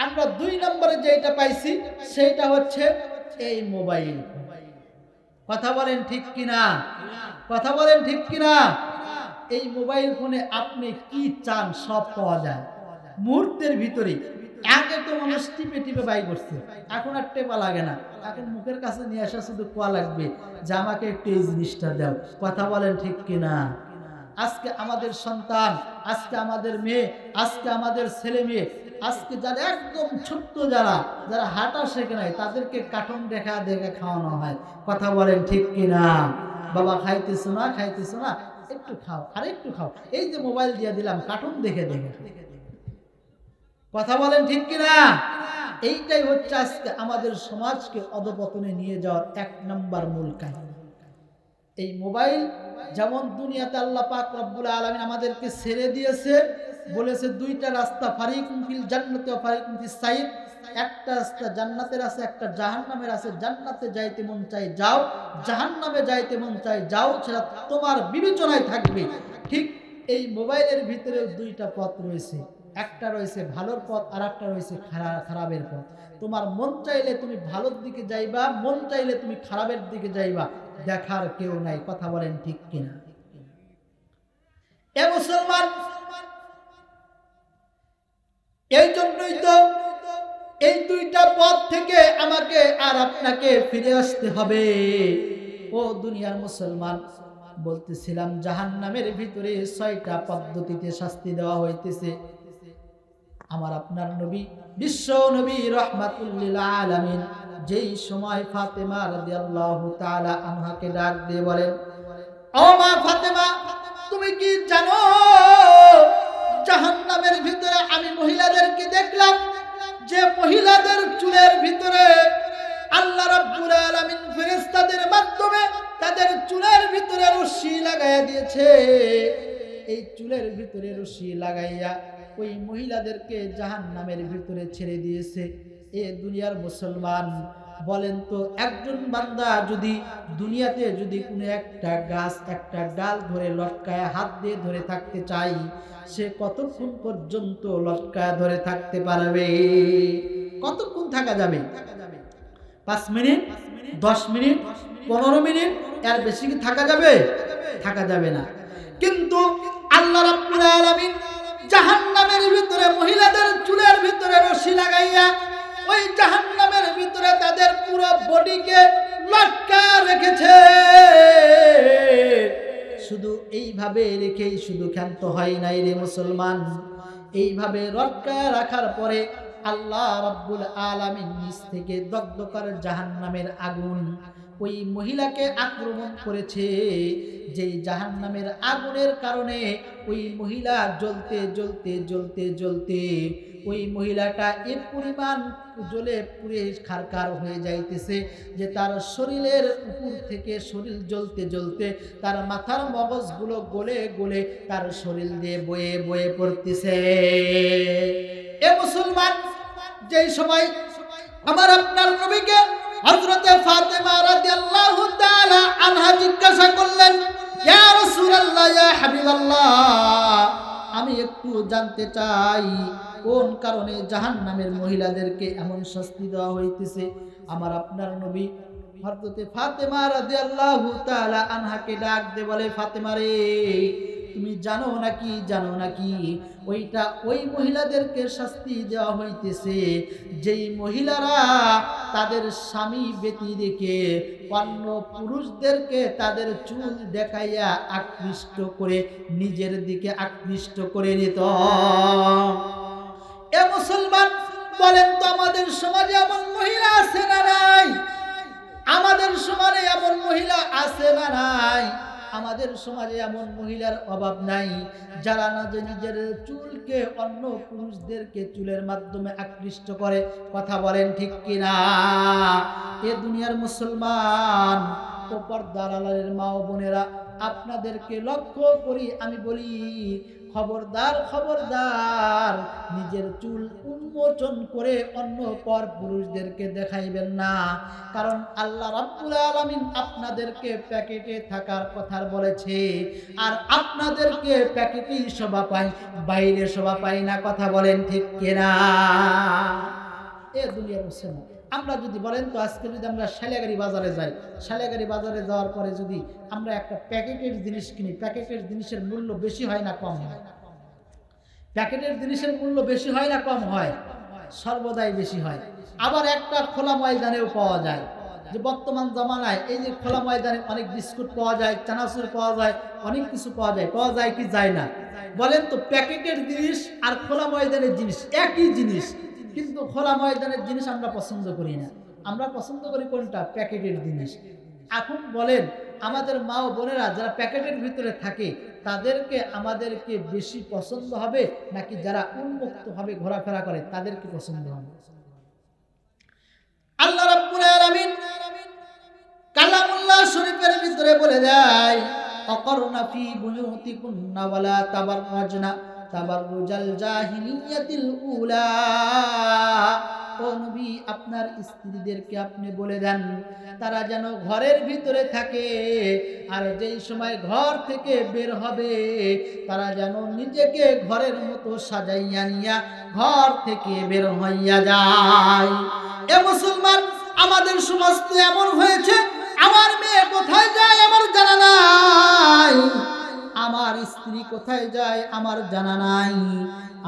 আমরা 2 নম্বরে যেটা পাইছি সেটা হচ্ছে এই মোবাইল। কথা বলেন ঠিক কিনা? কথা বলেন ঠিক কিনা? এই মোবাইল ফোনে আপনি কি চান সব পাওয়া যায় মুহূর্তের ভিতরে। আগে তো মানুষ টিপে টিপে বাই করছে, এখন আর টেপা লাগে না, এখন মুখের কাছে নিয়ে আসা শুধু কোয়া লাগবে যে আমাকে একটু এই জিনিসটা দাও। কথা বলেন ঠিক কিনা? আজকে আমাদের সন্তান, আজকে আমাদের মেয়ে, আজকে আমাদের ছেলে মেয়ে, আজকে যারা একদম ছোট্ট, যারা হাঁটা শেখে নাই, তাদেরকে কার্টুন দেখা দেখে খাওয়ানো হয়। কথা বলেন ঠিক কিনা? বাবা খাইতেছো না, খাইতেছো না, একটু খাও, আর একটু খাও, এই যে মোবাইল দিয়ে দিলাম, কার্টুন দেখে দেখে। কথা বলেন ঠিক কিনা? এইটাই হচ্ছে আজকে আমাদের সমাজকে অধপতনে নিয়ে যাওয়ার 1 নম্বর মূল কাহিনী। এই মোবাইল যেমন দুনিয়াতে আল্লাহ পাক রব্বুল আলামিন আমাদেরকে ছেড়ে দিয়েছে, বলেছে 2টা রাস্তা, ফারিকুম ফিল জান্নাতি ওয়া ফারিকুম ফিস সাইর। একটা রাস্তা জান্নাতের আছে, একটা জাহান্নামের আছে। জান্নাতে যাইতে মন চাই যাও, জাহান্নামে যাইতে মন চাই যাও, সেটা তোমার বিবেচনায় থাকবে। ঠিক এই মোবাইলের ভিতরেও 2টা পথ রয়েছে, একটা রয়েছে ভালোর পথ, আর একটা রয়েছে খারাপের পথ। তোমার মন চাইলে তুমি ভালোর দিকে যাইবা, মন চাইলে তুমি খারাপের দিকে যাইবা, দেখার কেউ নাই। কথা বলেন ঠিক কিনা? এ মুসলমান, এই জন্যই তো এই দুইটা পথ থেকে আমাকে আর আপনাকে ফিরে আসতে হবে। ও দুনিয়ার মুসলমান, বলতেছিলাম জাহান্নামের ভিতরে 6টা পদ্ধতিতে শাস্তি দেওয়া হইতেছে। আমার আপনার নবী, বিশ্ব নবী রাহমাতুল লিল আলামিন যেই সময় ফাতেমা রাদিয়াল্লাহু তাআলা আনহাকে ডাক দিয়ে বলেন, ও মা ফাতেমা, তুমি কি জানো জাহান্নামের ভিতরে আমি মহিলাদেরকে দেখলাম যে মহিলাদের চুলের ভিতরে আল্লাহ রাব্বুল আলামিন ফেরেশতাদের মাধ্যমে তাদের চুলের ভিতরে রশি লাগাইয়া দিয়েছে। এই চুলের ভিতরে রশি লাগাইয়া ওই মহিলাদেরকে জাহান্নামের ভিতরে ছেড়ে দিয়েছে। এ দুনিয়ার মুসলমান, বলেন তো একজন বান্দা যদি দুনিয়াতে যদি কোনো একটা গাছ একটা ডাল ধরে লটকায় হাত দিয়ে ধরে থাকতে চাই, সে কতক্ষণ পর্যন্ত লটকায় ধরে থাকতে পারবে? কতক্ষণ থাকা যাবে? 5 মিনিট, 10 মিনিট, 15 মিনিট, এর বেশি কি থাকা যাবে? থাকা যাবে না। কিন্তু আল্লাহ রাব্বুল আলামিন জাহান্নামের ভিতরে মহিলাদের চুলের ভিতরে রশি লাগাইয়া ওই জাহান্নামের ভিতরে তাদের পুরো বডিকে লটকায় রেখেছে। শুধু এইভাবে রেখেই শুধু ক্ষান্ত হয় নাই রে মুসলমান, এইভাবে লটকায় রাখার পরে আল্লাহ রাব্বুল আলামিন নিচ থেকে দগদগার জাহান্নামের আগুন ওই মহিলাকে আক্রমণ করেছে। যেই জাহান্নামের আগুনের কারণে ওই মহিলা জ্বলতে জ্বলতে জ্বলতে জ্বলতে ওই মহিলাটা এ পরিমাণ জ্বলে পুড়ে খারকার হয়ে যাইতেছে যে তার শরীরের উপর থেকে শরীর জ্বলতে জ্বলতে তার মাথার মগজগুলো গলে গলে তার শরীর দিয়ে বয়ে বয়ে পড়তেছে। এ মুসলমান, যেই সময় আমার আপনার নবীকে হযরতে ফাতেমা রাদিয়াল্লাহু তাআলা আনহা জিজ্ঞাসা করলেন, ইয়া রাসূলুল্লাহ, ইয়া হাবিবাল্লাহ, আমি একটু জানতে চাই কোন কারণে জাহান্নামের মহিলাদেরকে এমন শাস্তি দেওয়া হইতেছে। আমার আপনার নবী হযরতে ফাতেমা রাদিয়াল্লাহু তাআলা আনহাকে ডাক দিয়ে বলে, ফাতেমা রে, তুমি জানো নাকি ওইটা ওই মহিলাদেরকে শাস্তি দেওয়া হইতেছে যেই মহিলারা তাদের স্বামী ব্যতি রেখে অন্য পুরুষদেরকে তাদের চুল দেখাইয়া আকৃষ্ট করে নিজের দিকে আকৃষ্ট করে নিত। এ মুসলমান, বলেন তো আমাদের সমাজে এমন মহিলা আছে না নাই? আমাদের সমাজে এমন মহিলা আছে না নাই? আমাদের সমাজে এমন মহিলার অভাব নাই যারা না যে নিজের চুলকে অন্য পুরুষদেরকে চুলের মাধ্যমে আকৃষ্ট করে। কথা বলেন ঠিক কিনা? এ দুনিয়ার মুসলমান ও পর্দার আড়ালের মা ও বোনেরা, আপনাদেরকে লক্ষ্য করি আমি বলি, খবরদার খবরদার, নিজের চুল উন্মোচন করে অন্য পর পুরুষদেরকে দেখাইবেন না। কারণ আল্লাহ রাব্বুল আলামিন আপনাদেরকে প্যাকেটে থাকার কথা বলেছে, আর আপনাদেরকে প্যাকেটেই শোভা পায়, বাইরে শোভা পায় না। কথা বলেন ঠিক কিনা? এ দুনিয়ার মুসলমান, আমরা যদি বলেন তো আজকে যদি আমরা শালিয়াগাড়ি বাজারে যাই, শালিয়াগাড়ি বাজারে যাওয়ার পরে যদি আমরা একটা প্যাকেটের জিনিস কিনি, প্যাকেটের জিনিসের মূল্য বেশি হয় না কম হয়? প্যাকেটের জিনিসের মূল্য বেশি হয় না কম হয়? সর্বদাই বেশি হয়। আবার একটা খোলা ময়দানেও পাওয়া যায়, যে বর্তমান জামানায় এই যে খোলা ময়দানে অনেক বিস্কুট পাওয়া যায়, চানাচুর পাওয়া যায়, অনেক কিছু পাওয়া যায় কি যায় না? বলেন তো, প্যাকেটের জিনিস আর খোলা ময়দানের জিনিস একই জিনিস, কিন্তু খোলা ময়দানের জিনিস আমরা পছন্দ করি না। আমরা পছন্দ করি কোনটা? প্যাকেটের জিনিস। এখন বলেন, আমাদের মা ও বোনেরা যারা প্যাকেটের ভিতরে থাকে তাদেরকে আমাদেরকে বেশি পছন্দ হবে নাকি যারা উন্মুক্ত ভাবে ঘোরাফেরা করে তাদেরকে পছন্দ হবে? আল্লাহ রাব্বুল আলামিন কালামুল্লাহ শরীফের ভিতরে বলে দেয়, অকরনা ফি বুয়ুতিকুন্না ওয়ালা তাবাররাজনা তাবাররুজাল জাহিলিয়াতিল উলা। ও নবী, আপনার স্ত্রীদেরকে আপনি বলে দেন তারা যেন ঘরের ভিতরে থাকে, আর যেই সময় ঘর থেকে বের হবে তারা যেন নিজেকে ঘরের মতো সাজাইয়া নিয়া ঘর থেকে বের হইয়া যায়। এ মুসলমান, আমাদের সমাজ তো এমন হয়েছে, আমার মেয়ে কোথায় যায় আমার জানা নাই, আমার স্ত্রী কোথায় যায় আমার জানা নাই,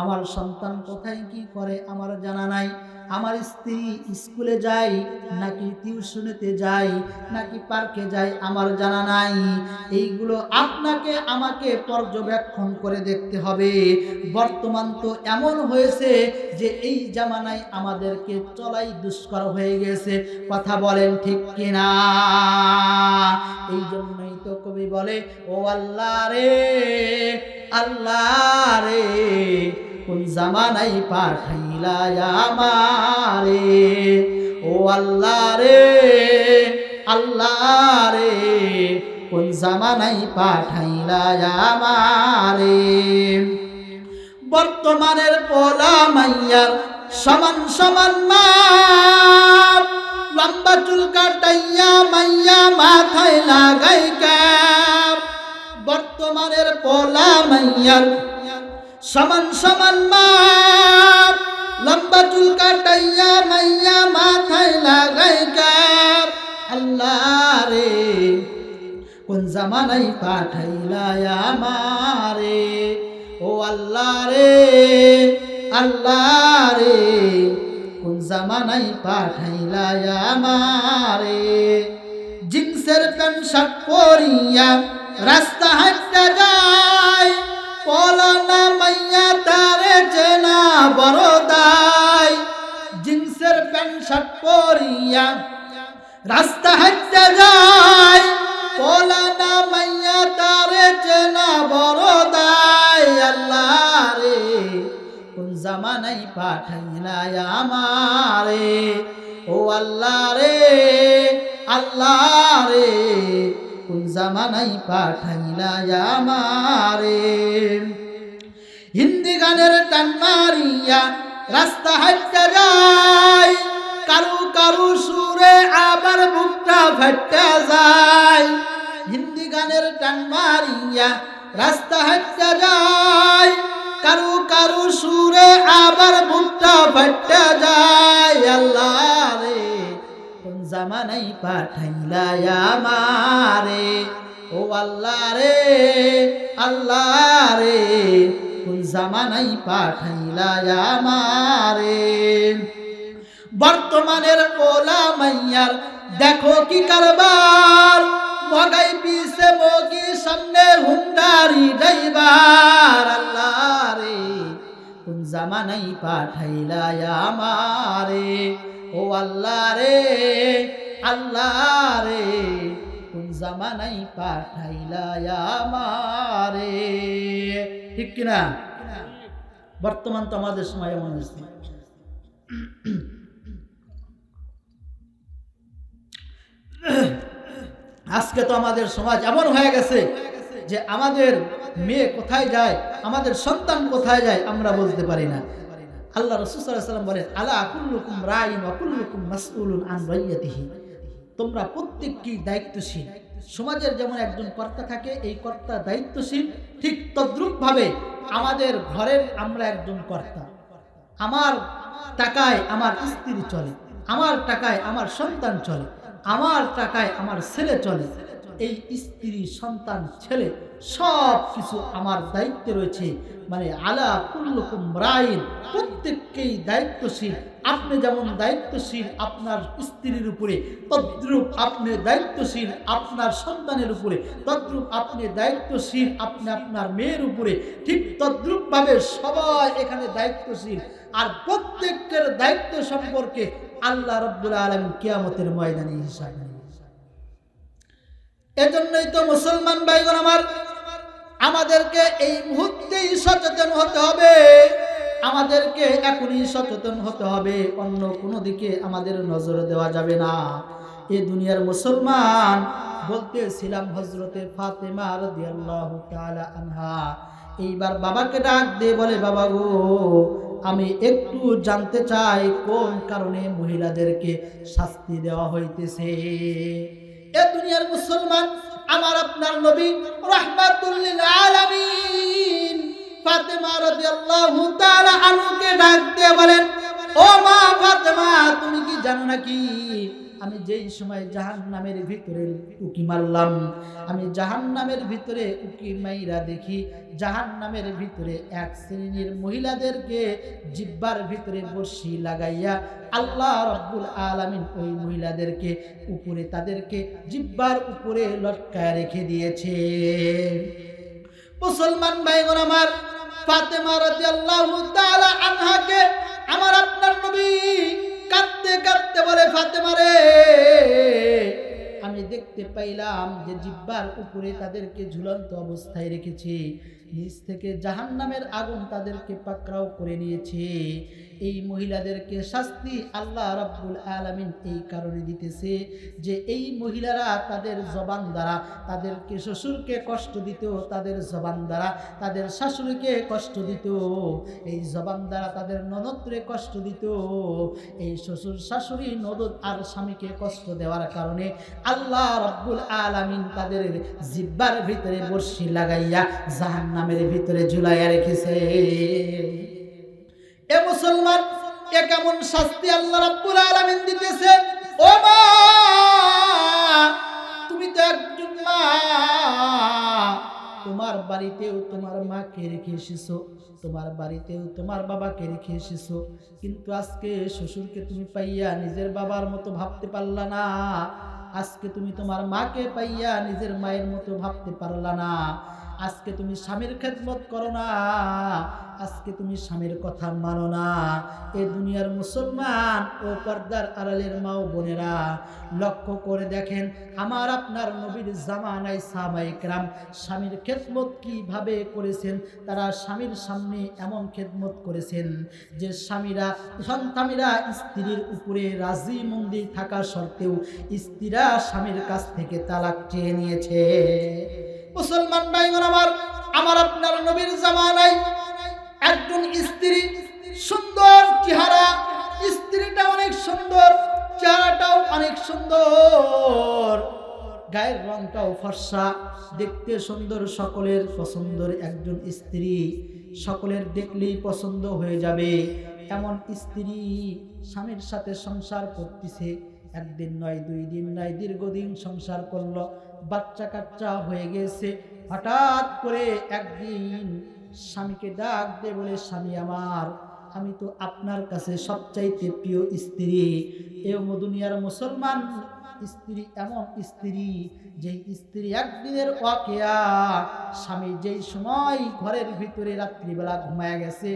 আমার সন্তান কোথায় কি করে আমার জানা নাই, আমার স্ত্রী স্কুলে যায় নাকি টিউশনেতে যায় নাকি পার্কে যায় আমার জানা নাই। এইগুলো আপনাকে আমাকে পর্যবেক্ষণ করে দেখতে হবে। বর্তমান তো এমন হয়েছে যে এই জামানায় আমাদেরকে চলাই দুষ্কর হয়ে গেছে। কথা বলেন ঠিক কিনা? এই জন্যই তো কবি বলে, ও আল্লাহ রে আল্লাহ রে কোন জামানায় পাঠাইলা আমারে, ও আল্লাহ রে আল্লাহ রে কোন জামানায় পাঠাইলা আমারে। বর্তমানের পোলা মাইয়ার সমান সমান মাপ, লম্বা চুল কাটাইয়া মাইয়া মাথায় লাগাই ক্যাপ। বর্তমানের পোলা মাইয়ার সমান সমান মাপ, লম্বা চুল কাটাইয়া মাইয়া মাথায় লাগাই ক্যাপ। আল্লাহ রে কোন জামানায় পাঠাইলা আমারে, ও আল্লাহ রে আল্লাহ রে কোন জামানায় পাঠাইলা আমারে। জিন্সের প্যান্ট শার্ট পরিয়া রাস্তা হাঁটতে যায়, পলানা মাইয়া তারে চেনা বড় দায়। জিন্সের প্যান্ট শার্ট পরিয়া রাস্তা হাঁটতে যায়, পলানা মাইয়া তারে চেনা বড় দায়। আল্লাহ রে কোন জামানায় পাঠাইলা আমারে, ও আল্লাহ রে আল্লাহ রে কোন জামানায় পাঠাইলা আমারে। হিন্দি গানের টান মারিয়া রাস্তা হাঁটতে যায়, কারু কারু সুরে আবার বুকটা ফাটতে যায়। হিন্দি গানের টান মারিয়া রাস্তা হাঁটতে যায়, কারু কারু সুরে আবার বুকটা ফাটতে যায়। আল্লাহ রে কোন জামানায় পাঠাইলা আমারে, ও আল্লাহ রে আল্লাহ রে কোন জামানায় পাঠাইলা আমারে। বর্তমানের পোলা মাইয়ার দেখো কি কারবার, মগাই পিছে মগি সামনে হুন্ডারি ড্রাইভার। আল্লাহ রে কোন জামানায় পাঠাইলা আমারে, ও আল্লাহ রে আল্লাহ রে কোন জামানায় পাঠাইলা আমারে। ঠিক কিনা? বর্তমান তো আমাদের সময় এমন হয়েছে। আজকে তো আমাদের সমাজ এমন হয়ে গেছে যে আমাদের মেয়ে কোথায় যায়, আমাদের সন্তান কোথায় যায় আমরা বলতে পারি না। আল্লাহ রাসূল সাল্লাল্লাহু আলাইহি ওয়াসাল্লাম বলেন, আলা কুল্লুকুম রাঈন ওয়া কুল্লুকুম মাসউলুন আন রাইয়াতিহি। তোমরা প্রত্যেককেই দায়িত্বশীল। সমাজের যেমন একজন কর্তা থাকে, এই কর্তা দায়িত্বশীল, ঠিক তদ্রূপ ভাবে আমাদের ঘরের আমরা একজন কর্তা। আমার টাকায় আমার স্ত্রী চলে, আমার টাকায় আমার সন্তান চলে, আমার টাকায় আমার ছেলে চলে। এই স্ত্রী সন্তান ছেলে সব কিছু আমার দায়িত্বে রয়েছে। মানে আলা কুল্লুকুম রাঈন, প্রত্যেককেই দায়িত্বশীল। আপনি যেমন দায়িত্বশীল আপনার স্ত্রীর উপরে, তদ্রূপ আপনি দায়িত্বশীল আপনার সন্তানের উপরে, তদ্রূপ আপনি দায়িত্বশীল আপনি আপনার মেয়ের উপরে, ঠিক তদ্রূপ ভাবে সবাই এখানে দায়িত্বশীল। আর প্রত্যেকের দায়িত্ব সম্পর্কে আল্লাহ রাব্বুল আলামিন কিয়ামতের ময়দানে হিসাব নেবেন। এজন্যই তো মুসলমান ভাইগণ আমার, আমাদেরকে এই মুহূর্তেই সচেতন হতে হবে, আমাদেরকে এখনই সচেতন হতে হবে। অন্য কোনো দিকে আমাদের নজর দেওয়া যাবে না। এই দুনিয়ার মুসলমান বলতেছিলাম হযরতে ফাতেমা রাদিয়াল্লাহু তাআলা আনহা এইবার বাবাকে ডাক দিয়ে বলে, বাবা গো আমি একটু জানতে চাই কোন কারণে মহিলাদেরকে শাস্তি দেওয়া হইতেছে। এ দুনিয়ার মুসলমান, আমার আপনার নবী রাহমাতুল লিল আলামিন ফাতেমা রাদিয়াল্লাহু তাআলা আনহাকে ডাক দিয়ে বলেন, ও মা ফাতেমা তুমি কি জানো নাকি আমি যেই সময় জাহান্নামের ভিতরে উকি মারলাম, আমি জাহান্নামের ভিতরে উকি মাইরা দেখি জাহান্নামের ভিতরে এক শ্রেণীর মহিলাদেরকে জিহ্বার ভিতরে বর্শি লাগাইয়া আল্লাহ রাব্বুল আলামিন ওই মহিলাদেরকে উপরে তাদেরকে জিহ্বার উপরে লটকায় রেখে দিয়েছে। মুসলমান ভাইগণ আমার, ফাতেমা রাদিয়াল্লাহু তাআলা আনহাকে আমার আপনার নবী কাঁদতে কাঁদতে বলে, ফাতেমা রে, আমি দেখতে পাইলাম যে জিহ্বার উপরে তাদেরকে ঝুলন্ত অবস্থায় রেখেছি, নিচ থেকে জাহান্নামের আগুন তাদেরকে পাকড়াও করে নিয়েছে। এই মহিলাদেরকে শাস্তি আল্লাহ রাব্বুল আলামিন এই কারণে দিতেছে যে এই মহিলারা তাদের জবান দ্বারা তাদেরকে শ্বশুরকে কষ্ট দিত, তাদের জবান দ্বারা তাদের শাশুড়িকে কষ্ট দিত, এই জবান দ্বারা তাদের ননদরে কষ্ট দিত। এই শ্বশুর শাশুড়ি ননদ আর স্বামীকে কষ্ট দেওয়ার কারণে আল্লাহ রাব্বুল আলামিন তাদের জিহ্বার ভিতরে বর্শি লাগাইয়া জাহান্নামের ভিতরে ঝুলাইয়া রেখেছে। এ মুসলমান, এ কেমন শাস্তি আল্লাহ রাব্বুল আলামিন দিতেছে? ও মা, তুমি তো একজন মা, তোমার বাড়িতেও তোমার মাকে রেখে এসেছো, তোমার বাড়িতেও তোমার বাবাকে রেখে এসেছো, কিন্তু আজকে শ্বশুরকে তুমি পাইয়া নিজের বাবার মতো ভাবতে পারলা না, আজকে তুমি তোমার মাকে পাইয়া নিজের মায়ের মতো ভাবতে পারলা না, আজকে তুমি স্বামীর খেদমত করো না, আজকে তুমি স্বামীর কথা মানো না। এ দুনিয়ার মুসলমান ও পর্দার আড়ালের মা ও বোনেরা, লক্ষ্য করে দেখেন আমার আপনার নবীর জামানায় সাহাবায়ে কেরাম স্বামীর খেদমত কিভাবে করেছেন। তারা স্বামীর সামনে এমন খেদমত করেছেন যে স্বামীরা স্ত্রীর উপরে রাজি মন্দির থাকা সত্ত্বেও স্ত্রীরা স্বামীর কাছ থেকে তালাক চেয়ে নিয়েছে। মুসলমান ভাইগণ আমার আপনার নবীর জামানায় একজন স্ত্রী, সুন্দর চেহারা, স্ত্রীটা অনেক সুন্দর, চেহারাটাও অনেক সুন্দর, গায়ের রংটাও ফর্সা, দেখতে সুন্দর, সকলের পছন্দের একজন স্ত্রী, সকলের দেখলেই পছন্দ হয়ে যাবে এমন স্ত্রী স্বামীর সাথে সংসার করতেছে। একদিন নয়, 2 দিন নয়, দীর্ঘদিন সংসার করলো, বাচ্চা কাচ্চা হয়ে গেছে। হঠাৎ করে একদিন স্বামীকে ডাক দিয়ে বলে, স্বামী আমার, আমি তো আপনার কাছে সবচাইতে প্রিয় স্ত্রী। এও দুনিয়ার মুসলমান স্ত্রী এমন স্ত্রী, যেই স্ত্রী একদিনের ওয়াকিয়া, স্বামী যেই সময় ঘরের ভিতরে রাত্রিবেলা ঘুমায় গেছে,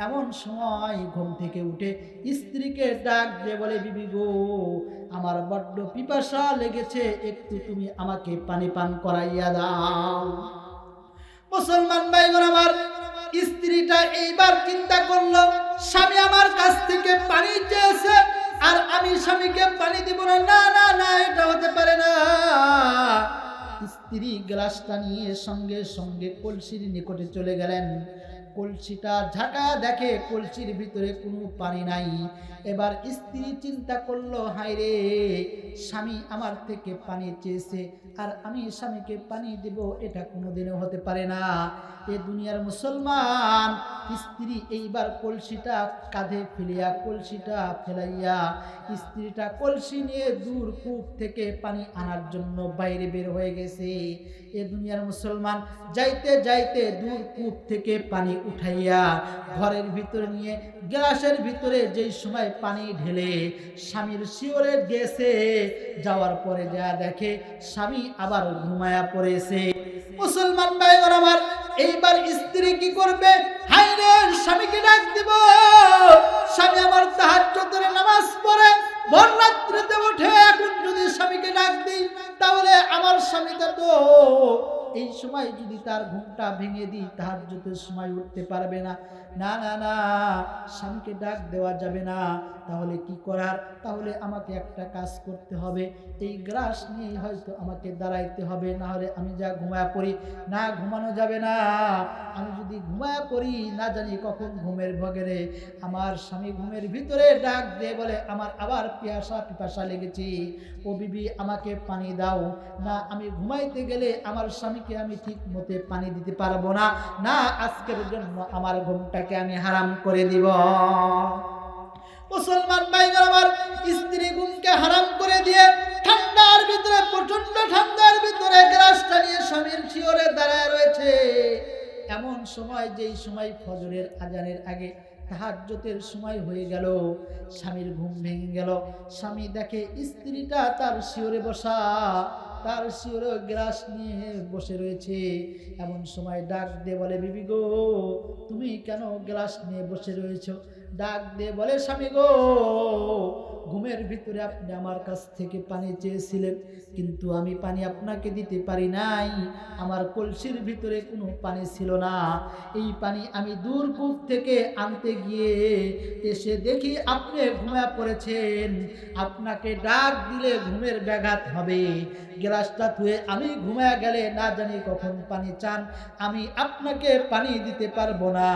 এমন সময় ঘুম থেকে উঠে স্ত্রীকে ডাক দিয়ে বলে, বিবি গো, আমার বড্ড পিপাসা লেগেছে, একটু তুমি আমাকে পানি পান করাইয়া দাও। মুসলমান ভাইগণ আমার, স্ত্রীটা এইবার চিন্তা করলো, স্বামী আমার কাছ থেকে পানি চেয়েছে আর আমি স্বামীকে পানি দিব না, না না না, এটা হতে পারে না। স্ত্রী গ্লাসটা নিয়ে সঙ্গে সঙ্গে কলসির নিকটে চলে গেলেন। কলসিটা ঝাঁকা দেখে কলসির ভিতরে কোনো পানি নাই। এবার স্ত্রী চিন্তা করলো, হায় রে, স্বামী আমার থেকে পানি চেয়েছে আর আমি স্বামীকে পানি দেব, এটা কোনোদিনও হতে পারে না। এ দুনিয়ার মুসলমান স্ত্রী এইবার কলসিটা কাঁধে ফেলিয়া, কলসিটা ফেলাইয়া স্ত্রীটা কলসি নিয়ে দূর কূপ থেকে পানি আনার জন্য বাইরে বের হয়ে গেছে। এ দুনিয়ার মুসলমান যাইতে যাইতে দূর কূপ থেকে পানি উঠাইয়া ঘরের ভিতরে নিয়ে গ্লাসের ভিতরে যেই সময় পানি ঢেলে স্বামীর শিওরে গেছে, যাওয়ার পরে যা দেখে স্বামী আবার ঘুমায়া পড়েছে। মুসলমান ভাইগণ আমার, এইবার স্ত্রী কি করবে? হায় রে, স্বামীকে ডাক দিব, স্বামী আমার তাহাজ্জুদের নামাজ পড়ে ভোর রাত্রিতে উঠে, এখন যদি স্বামীকে ডাক দিই তাহলে আমার স্বামীটা তো এই সময় যদি তার ঘুমটা ভেঙে দিই তাহাজ্জুদের সময় উঠতে পারবে না। না না না, স্বামীকে ডাক দেওয়া যাবে না। তাহলে কি করার? তাহলে আমাকে একটা কাজ করতে হবে, এই গ্লাস নিয়ে হয়তো আমাকে দাঁড়াইতে হবে, না হলে আমি যা ঘুমায়া পড়ি, না ঘুমানো যাবে না। আমি যদি ঘুমায়া পড়ি, না জানি কখন ঘুমের ভগেরে আমার স্বামী ঘুমের ভিতরে ডাক দিয়ে বলে, আমার আবার পিপাসা লেগেছে, ও বিবি আমাকে পানি দাও। না, আমি ঘুমাইতে গেলে আমার স্বামীকে আমি ঠিক মতে পানি দিতে পারবো না, না আজকের জন্য আমার ঘুমটাকে আমি হারাম করে দিব। মুসলমান ভাইরা আমার, স্ত্রী গুণকে হারাম করে দিয়ে ঠান্ডার ভিতরে, প্রচন্ড ঠান্ডার ভিতরে গ্লাসটা নিয়ে স্বামীর শিয়রে দাঁড়ায় রয়েছে। এমন সময়, যেই সময় ফজরের আজানের আগে তাহাজ্জুদের সময় হয়ে গেল, স্বামীর ঘুম ভেঙে গেল। স্বামী দেখে স্ত্রীটা তার শিয়রে বসা, তার শিয়রে গ্লাস নিয়ে বসে রয়েছে। এমন সময় ডাক দিয়ে বলে, বিবি গো, তুমি কেন গ্লাস নিয়ে বসে রয়েছো? ডাক দিয়ে বলে, স্বামী গো, ঘুমের ভিতরে আপনি আমার কাছ থেকে পানি চেয়েছিলেন, কিন্তু আমি পানি আপনাকে দিতে পারি নাই। আমার কলসির ভিতরে কোনো পানি ছিল না। এই পানি আমি দূর কূপ থেকে আনতে গিয়ে এসে দেখি আপনি ঘুমিয়ে পড়েছেন। আপনাকে ডাক দিলে ঘুমের ব্যাঘাত হবে। গ্লাসটা ধুয়ে আমি ঘুমিয়ে গেলে না জানি কখন পানি চান, আমি আপনাকে পানি দিতে পারবো না।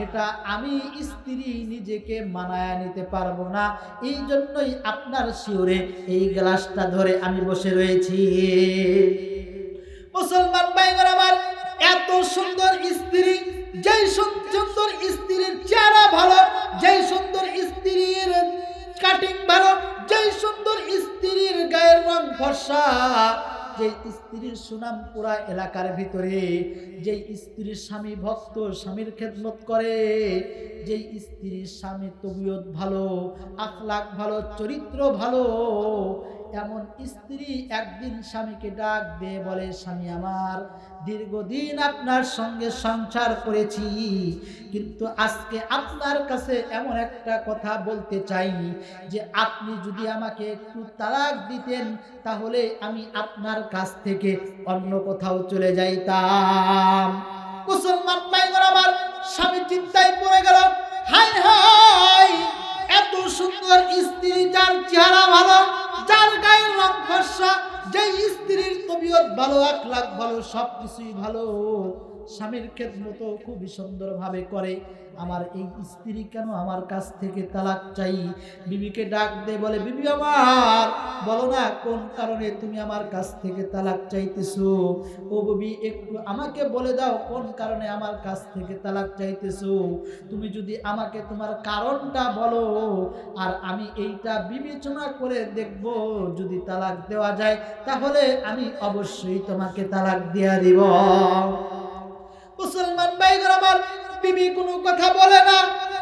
এটা আমি স্ত্রী নিজেকে মানায় নিতে পারবো না। এই জন্যই আপনার শিওরে এই গ্লাসটা ধরে আমি বসে রয়েছি। মুসলমান ভাইরা আমার, এত সুন্দর স্ত্রী, যেই সুন্দর স্ত্রীর চেহারা ভালো, যেই সুন্দর স্ত্রীর কাটিং ভালো, যেই সুন্দর স্ত্রীর গায়ের রং ফর্সা, যেই স্ত্রীর সুনাম পুরা এলাকার ভিতরে, যেই স্ত্রীর স্বামী ভক্ত, স্বামীর খেদমত করে, যেই স্ত্রীর স্বামীর তবিয়ত ভালো, আখলাক ভালো, চরিত্র ভালো, এমন স্ত্রী একদিন স্বামীকে ডাক দিয়ে বলে, স্বামী আমার, দীর্ঘদিন আপনার সঙ্গে সংসার করেছি, কিন্তু আজকে আপনার কাছে এমন একটা কথা বলতে চাই যে আপনি যদি আমাকে একটু তালাক দিতেন, তাহলে আমি আপনার কাছ থেকে অন্য কোথাও চলে যাইতাম। মুসলমান ভাইরা আমার, স্বামী চিন্তায় পড়ে গেল, হায় হায়, এত সুন্দর স্ত্রী, যার চেহারা ভালো, যার গায়ের রং ফর্সা, যেই স্ত্রীর তবিয়ত ভালো, আখলাক ভালো, সবকিছুই ভালো, স্বামীর খেদমত খুবই সুন্দরভাবে করে, আমার এই স্ত্রী কেন আমার কাছ থেকে তালাক চাই? বিবিকে ডাক দে বলে, বিবি আমার, বলো না কোন কারণে তুমি আমার কাছ থেকে তালাক চাইতেছো? ও বিবি, একটু আমাকে বলে দাও কোন কারণে আমার কাছ থেকে তালাক চাইতেছো। তুমি যদি আমাকে তোমার কারণটা বলো, আর আমি এইটা বিবেচনা করে দেখব, যদি তালাক দেওয়া যায় তাহলে আমি অবশ্যই তোমাকে তালাক দিয়া দিব। মুসলমান ভাইরা আমার, বিবি কোনো কথা বলে না।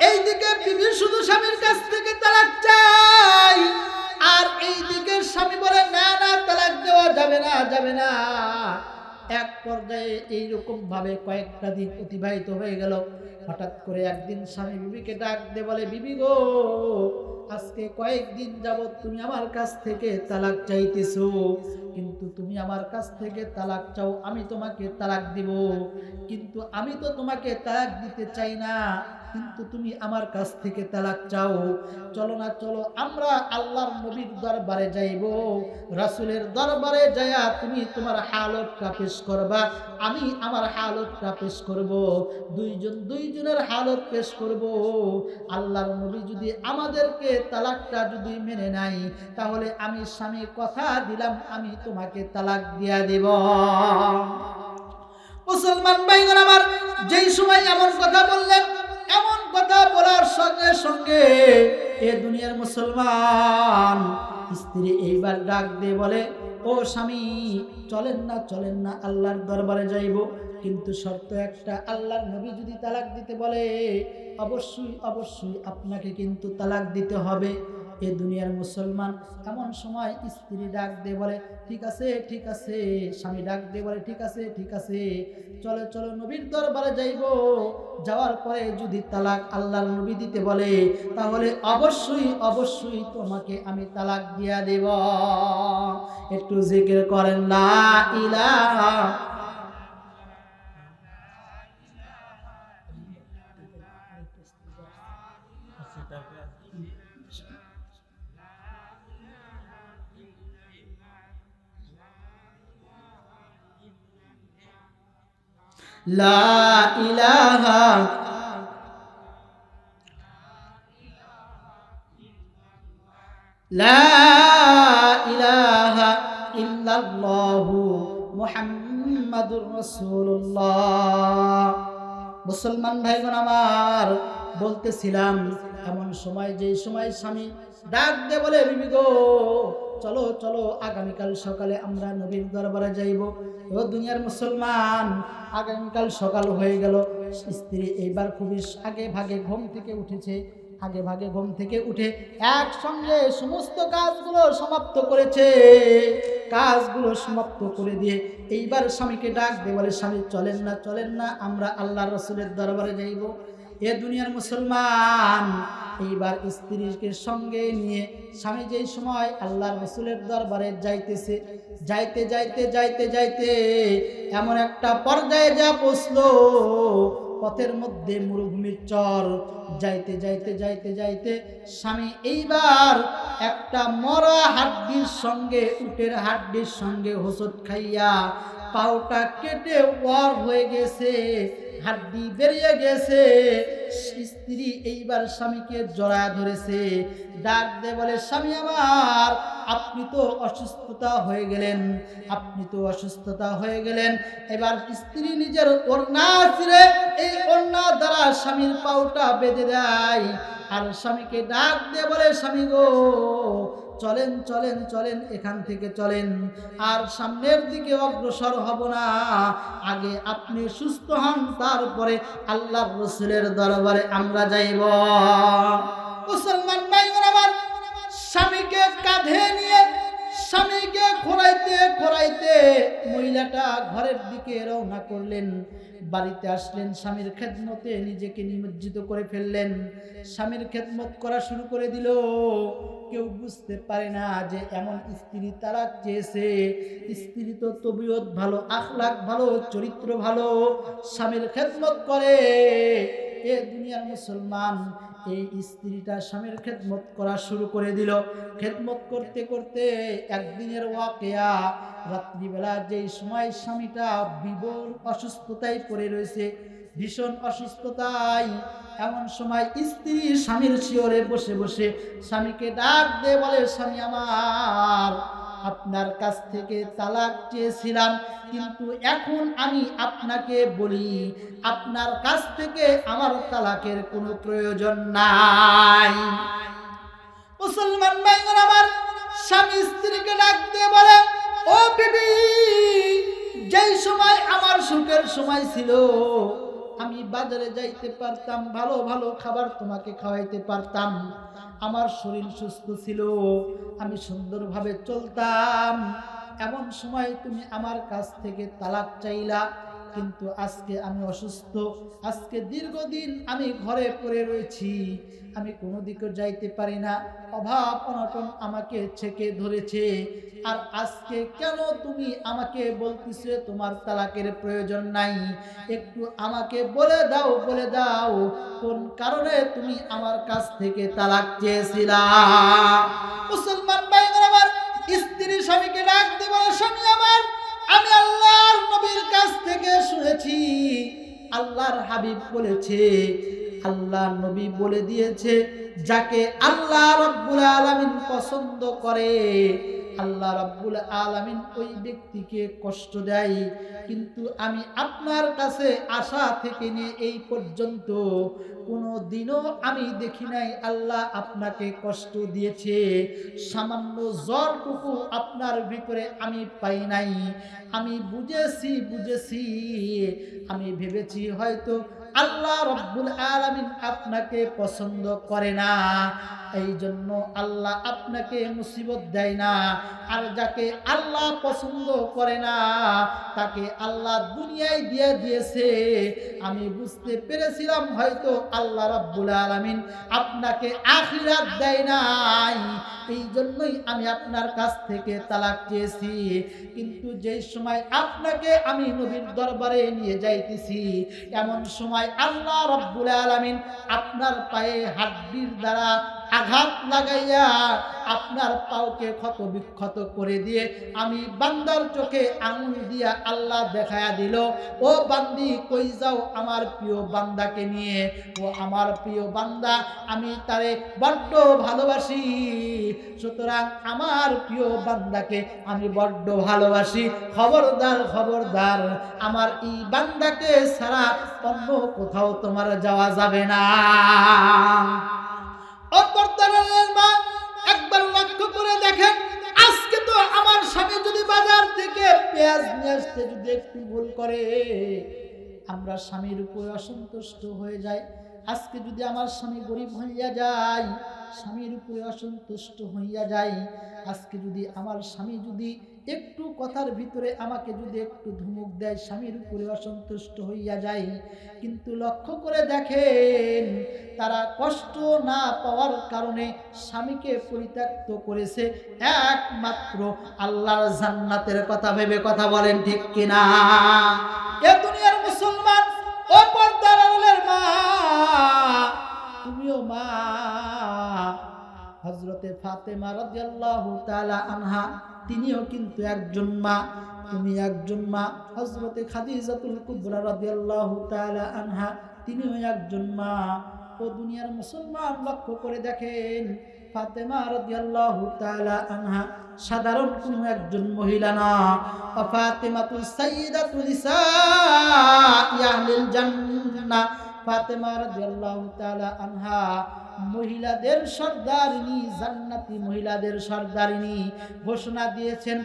এইদিকে বিবি শুধু স্বামীর কাছ থেকে তালাক চাই, আর এইদিকে স্বামী বলে, না না, তালাক দেওয়া যাবে না, যাবে না। এক পর্যায়ে এইরকম ভাবে কয়েকটা দিন অতিবাহিত হয়ে গেল। হঠাৎ করে একদিন স্বামী বিবিকে ডাক দিয়ে বলে, বিবি গো, আজকে কয়েকদিন যাবত তুমি আমার কাছ থেকে তালাক চাইতেছো, কিন্তু তুমি আমার কাছ থেকে তালাক চাও, আমি তোমাকে তালাক দিব, কিন্তু আমি তো তোমাকে তালাক দিতে চাই না, কিন্তু তুমি আমার কাছ থেকে তালাক চাও। চলো না, চলো আমরা আল্লাহর নবীর দরবারে যাইব, রাসূলের দরবারে যায়া তুমি তোমার হালতটা পেশ করবা, আমি আমার হালতটা পেশ করব, দুইজনের হালত পেশ করব। আল্লাহর নবী যদি আমাদেরকে তালাকটা যদি মেনে নাই, তাহলে আমি স্বামী কথা দিলাম, আমি তোমাকে তালাক দিয়া দেব। মুসলমান ভাইরা আমার, যেই সময় এমন কথা বললেন, এমন কথা বলার সঙ্গে সঙ্গে এ দুনিয়ার মুসলমান স্ত্রী এইবার ডাক দিয়ে বলে, ও স্বামী, চলেন না, চলেন না, আল্লাহর দরবারে যাইব, কিন্তু শর্ত একটা, আল্লাহর নবী যদি তালাক দিতে বলে, অবশ্যই অবশ্যই আপনাকে কিন্তু তালাক দিতে হবে। এ দুনিয়ার মুসলমান এমন সময় স্ত্রী ডাক দিয়ে বলে, ঠিক আছে, ঠিক আছে। স্বামী ডাক দিয়ে বলে, ঠিক আছে, ঠিক আছে, চলো চলো নবীর দরবারে যাইব। যাওয়ার পরে যদি তালাক আল্লাহর নবী দিতে বলে, তাহলে অবশ্যই অবশ্যই তোমাকে আমি তালাক দিয়া দেব। একটু জিকির করেন, লা ইলাহা লা ইলাহা লা ইলাহা ইল্লাল্লাহু মুহাম্মাদুর রাসূলুল্লাহ। মুসলমান ভাইগণ আমার, বলতেছিলাম, এমন সময় যে সময় স্বামী ডাক দিয়ে বলে, বিবি গো চলো চলো, আগামীকাল সকালে আমরা নবীর দরবারে যাইব। ও দুনিয়ার মুসলমান, আগামীকাল সকাল হয়ে গেল। স্ত্রী এইবার খুবই আগে ভাগে ঘুম থেকে উঠেছে। আগে ভাগে ঘুম থেকে উঠে একসঙ্গে সমস্ত কাজগুলো সমাপ্ত করেছে। কাজগুলো সমাপ্ত করে দিয়ে এইবার স্বামীকে ডাক দিয়ে বলে, স্বামী চলেন না চলেন না, আমরা আল্লাহ রসুলের দরবারে যাইব। এ দুনিয়ার মুসলমান, এইবার স্ত্রীকে সঙ্গে নিয়ে স্বামী যেই সময় আল্লাহ রসুলের দরবারে যাইতেছে, যাইতে যাইতে যাইতে যাইতে এমন একটা পর্যায়ে যা পৌঁছলো, পথের মধ্যে মরুভূমির চর, যাইতে যাইতে যাইতে যাইতে স্বামী এইবার একটা মরা হাড্ডির সঙ্গে, উটের হাড্ডির সঙ্গে হোঁচট খাইয়া পাওটা কেটে ওয়ার হয়ে গেছে, হাড্ডি বেরিয়ে গেছে। স্ত্রী এইবার স্বামীকে জড়ায় ধরেছে, ডাক দিয়ে বলে, স্বামী আমার, আপনি তো অসুস্থতা হয়ে গেলেন, আপনি তো অসুস্থতা হয়ে গেলেন। এবার স্ত্রী নিজের ওড়না ছিঁড়ে এই ওড়না দ্বারা স্বামীর পাউটা বেঁধে দেয়, আর স্বামীকে ডাক দিয়ে বলে, স্বামী গো চলেন চলেন চলেন, এখান থেকে চলেন, আর সামনের দিকে অগ্রসর হব না, আগে আপনি সুস্থ হন, তারপরে আল্লাহর রাসূলের দরবারে আমরা যাইব। মুসলমান ভাইরা আমার, স্বামীকে কাঁধে নিয়ে স্বামীকে খোরাইতে খোরাইতে মহিলাটা ঘরের দিকে রওনা করলেন। বাড়িতে আসলেন, স্বামীর খেদমতে নিজেকে নিমজ্জিত করে ফেললেন, স্বামীর খেদমত করা শুরু করে দিল। কেউ বুঝতে পারে না যে এমন স্ত্রী তারা চেয়েছে। স্ত্রী তো তবিয়ত ভালো, আখলাক ভালো, চরিত্র ভালো, স্বামীর খেদমত করে। এ দুনিয়ার মুসলমান, এই স্ত্রীটা স্বামীর খেদমত করা শুরু করে দিল। খেদমত করতে করতে একদিনের ওয়াকিয়া, রাত্রিবেলা যেই সময় স্বামীটা বিবর অসুস্থতায় পড়ে রয়েছে, ভীষণ অসুস্থতায়, এমন সময় স্ত্রী স্বামীর শিয়রে বসে বসে স্বামীকে ডাক দিয়ে বলে, স্বামী আমার, আপনার কাছ থেকে তালাক চেয়েছিলাম, কিন্তু এখন আমি আপনাকে বলি, আপনার কাছ থেকে আমার তালাকের কোনো প্রয়োজন নাই। মুসলমান ভাইরা আমার, স্বামী স্ত্রীকে ডাক দিয়ে বলে, ও বিবি, যেই সময় আমার সুখের সময় ছিল, আমি বাজারে যাইতে পারতাম, ভালো ভালো খাবার তোমাকে খাওয়াইতে পারতাম, আমার শরীর সুস্থ ছিল, আমি সুন্দরভাবে চলতাম, এমন সময় তুমি আমার কাছ থেকে তালাক চাইলা। কিন্তু আজকে আমি অসুস্থ, আজকে দীর্ঘদিন আমি ঘরে পড়ে রয়েছি, আমি কোনো দিকে যাইতে পারি না, অভাব অনটন আমাকে ছেকে ধরেছে, আর আজকে কেন তুমি আমাকে বলতেছো তোমার তালাকের প্রয়োজন নাই? একটু আমাকে বলে দাও, বলে দাও কোন কারণে তুমি আমার কাছ থেকে তালাক চেয়েছিলা। মুসলমান ভাইরা আমার, স্ত্রী স্বামীকে ডাক দিয়ে বলে, স্বামী আমার, আমি আল্লাহর নবীর কাছ থেকে শুনেছি, আল্লাহর হাবিব বলেছে, আল্লাহর নবী বলে দিয়েছে, যাকে আল্লাহ রাব্বুল আলামিন পছন্দ করে, আল্লাহ রাব্বুল আলামিন ওই ব্যক্তিকে কষ্ট দেয়। কিন্তু আমি আপনার কাছে আশা থেকে নিয়ে এই পর্যন্ত কোনো দিনও আমি দেখি নাই আল্লাহ আপনাকে কষ্ট দিয়েছে, সামান্য জ্বরটুকু আপনার ভিতরে আমি পাই নাই। আমি বুঝেছি, আমি ভেবেছি হয়তো আল্লাহ রাব্বুল আলামিন আপনাকে পছন্দ করে না, এই জন্য আল্লাহ আপনাকে মুসিবত দেয় না। আর যাকে আল্লাহ পছন্দ করে না তাকে আল্লাহ দুনিয়ায় দিয়ে দিয়েছে। আমি বুঝতে পেরেছিলাম হয়তো আল্লাহ রাব্বুল আলামিন আপনাকে আখিরাত দেয় নাই, এই জন্যই আমি আপনার কাছ থেকে তালাক চেয়েছি। কিন্তু যেই সময় আপনাকে আমি নবীর দরবারে নিয়ে যাইতেছি, এমন সময় আল্লাহ রাব্বুল আলামিন আপনার পায়ে হাড্ডির দ্বারা আঘাত লাগাইয়া আপনার পাওকে ক্ষত বিক্ষত করে দিয়ে আমি বান্দার চোখে আঙুল দিয়া আল্লাহ দেখায়া দিল, ও বান্দি কই যাও আমার প্রিয় বান্দাকে নিয়ে, ও আমার প্রিয় বান্দা আমি তারে বড্ড ভালোবাসি, সুতরাং আমার প্রিয় বান্দাকে আমি বড্ড ভালোবাসি, খবরদার খবরদার আমার এই বান্দাকে ছাড়া অন্য কোথাও তোমার যাওয়া যাবে না। একবার লক্ষ্য করে দেখেন, আজকে তো আমার স্বামী যদি বাজার থেকে পেঁয়াজ নিয়ে আসতে যদি একটু ভুল করে আমরা স্বামীর উপরে অসন্তুষ্ট হয়ে যাই। আজকে যদি আমার স্বামী গরিব হইয়া যায়, স্বামীর উপরে অসন্তুষ্ট হইয়া যায়। আজকে যদি আমার স্বামী যদি একটু কথার ভিতরে আমাকে যদি একটু ধমক দেয়, স্বামীর উপরে অসন্তুষ্ট হইয়া যায়। কিন্তু লক্ষ্য করে দেখেন, তারা কষ্ট না পাওয়ার কারণে স্বামীকে পরিত্যক্ত করেছে একমাত্র আল্লাহর জান্নাতের কথা ভেবে। কথা বলেন ঠিক কিনা? এ দুনিয়ার মুসলমান, ও পর্দার আড়ালের মা, তুমিও মা। হযরতে ফাতেমা রাদিয়াল্লাহু তাআলা আনহা তিনিও কিন্তু একজন মা, তুমি একজন মা। হযরতে খাদিজাতুল কুবরা রাদিয়াল্লাহু তাআলা আনহা তিনিও একজন মা। ও দুনিয়ার মুসলমান, লক্ষ্য করে দেখেন, ফাতেমা রাদিয়াল্লাহু তাআলা আনহা সাধারণ কোনো একজন মহিলা না। ফাতেমাতুস সাইয়্যিদাতুল নিসাই আহলিল জান্নাহ। ফাতেমা রাদিয়াল্লাহু তাআলা আনহা মহিলাদের সর্দারিনী, জান্নাতি মহিলাদের সর্দারিনী ঘোষণা দিয়েছেন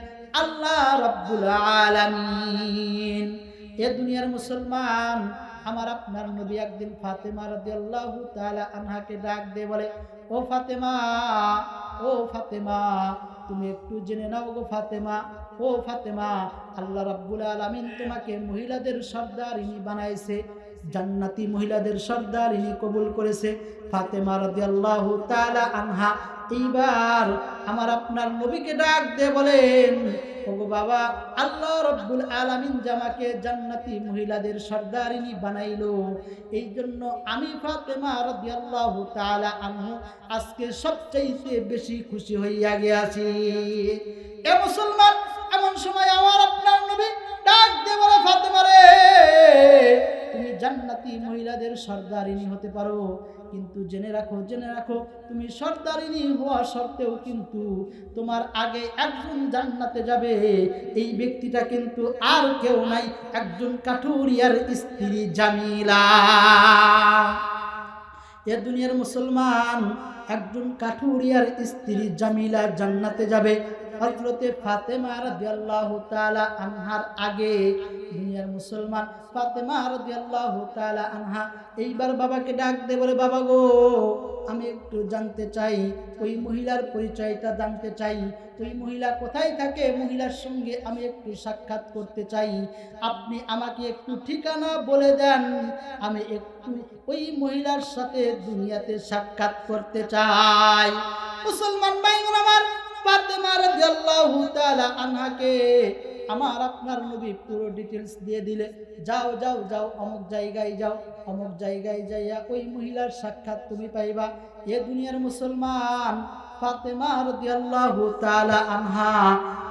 আল্লাহ রাব্বুল আলামিন। এ দুনিয়ার মুসলমান, আমার আপনার নবী একদিন ফাতেমা রাদিয়াল্লাহু তাআলা আনহাকে ডাক দিয়ে বলে, ও ফাতেমা, ও ফাতেমা, তুমি একটু জেনে নাও গো ফাতেমা, ও ফাতেমা, আল্লাহ রাব্বুল আলামিন তোমাকে মহিলাদের সর্দারিনী বানাইছে, জান্নাতি মহিলাদের সর্দারিনী কবুল করেছে। ফাতেমা রাদিয়াল্লাহু তাআলা আনহা এইবার আমার আপনার নবীকে ডাক দিয়ে বলেন, ওগো বাবা, আল্লাহ রাব্বুল আলামিন জামাকে জান্নাতি মহিলাদের সর্দারিনী বানাইলো, এই জন্য আমি ফাতেমা রাদিয়াল্লাহু তাআলা আনহু আজকে সবচেয়ে বেশি খুশি হইয়া গিয়াছি। এ মুসলমান, এমন সময় আমার আপনার নবী ডাক দিয়ে বলে, ফাতেমা রে, তুমি জান্নাতি মহিলাদের সর্দারিনী হতে পারো, কিন্তু জেনে রাখো, জেনে রাখো, তুমি সর্দারিনী হওয়া সত্ত্বেও কিন্তু তোমার আগে একজন জান্নাতে যাবে। এই ব্যক্তিটা কিন্তু আর কেউ নাই, একজন কাঠুরিয়ার স্ত্রী জামিলা। এ দুনিয়ার মুসলমান, একজন কাঠুরিয়ার স্ত্রী জামিলা জান্নাতে যাবে। হযরতে ফাতেমা রাদিয়াল্লাহু তাআলা আনহার আগে দুনিয়ার মুসলমান ফাতেমা রাদিয়াল্লাহু তাআলা আনহা এইবার বাবাকে ডাক দিয়ে বলে, বাবা গো, আমি একটু জানতে চাই, ওই মহিলার পরিচয়টা জানতে চাই, ওই মহিলা কোথায় থাকে, মহিলার সঙ্গে আমি একটু সাক্ষাৎ করতে চাই, আপনি আমাকে একটু ঠিকানা বলে দেন, আমি একটু ওই মহিলার সাথে দুনিয়াতে সাক্ষাৎ করতে চাই। মুসলমান ভাইরা আমার, ফাতেমা রাদিয়াল্লাহু তাআলা আনহাকে আমার আপনার নবী পুরো ডিটেইলস দিয়ে দিলে, যাও যাও যাও, অমুক জায়গায় যাও, অমুক জায়গায় যাইয়া ওই মহিলার সাক্ষাৎ তুমি পাইবা। এ দুনিয়ার মুসলমান, ফাতেমা রাদিয়াল্লাহু তাআলা আনহা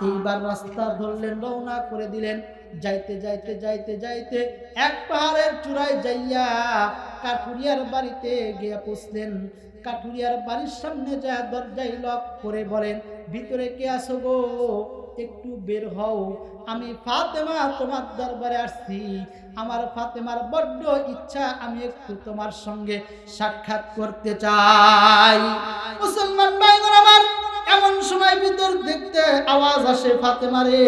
এইবার রাস্তা ধরলেন, রওনা করে দিলেন। যাইতে যাইতে যাইতে যাইতে এক পাহাড়ের চূড়ায় যাইয়া কাঠুরিয়ার বাড়িতে গিয়ে পৌঁছলেন। কাঠুরিয়ার বাড়ির সামনে যা দরজায় লক করে বলেন, ভিতরে কে আছো গো, একটু বের হও, আমি ফাতেমা তোমার দরবারে আসছি, আমার ফাতেমার বড্ড ইচ্ছা, আমি একটু তোমার সঙ্গে সাক্ষাৎ করতে চাই। মুসলমান ভাইরা আমার, এমন সময় ভিতর দেখতে আওয়াজ আসে, ফাতেমা রে,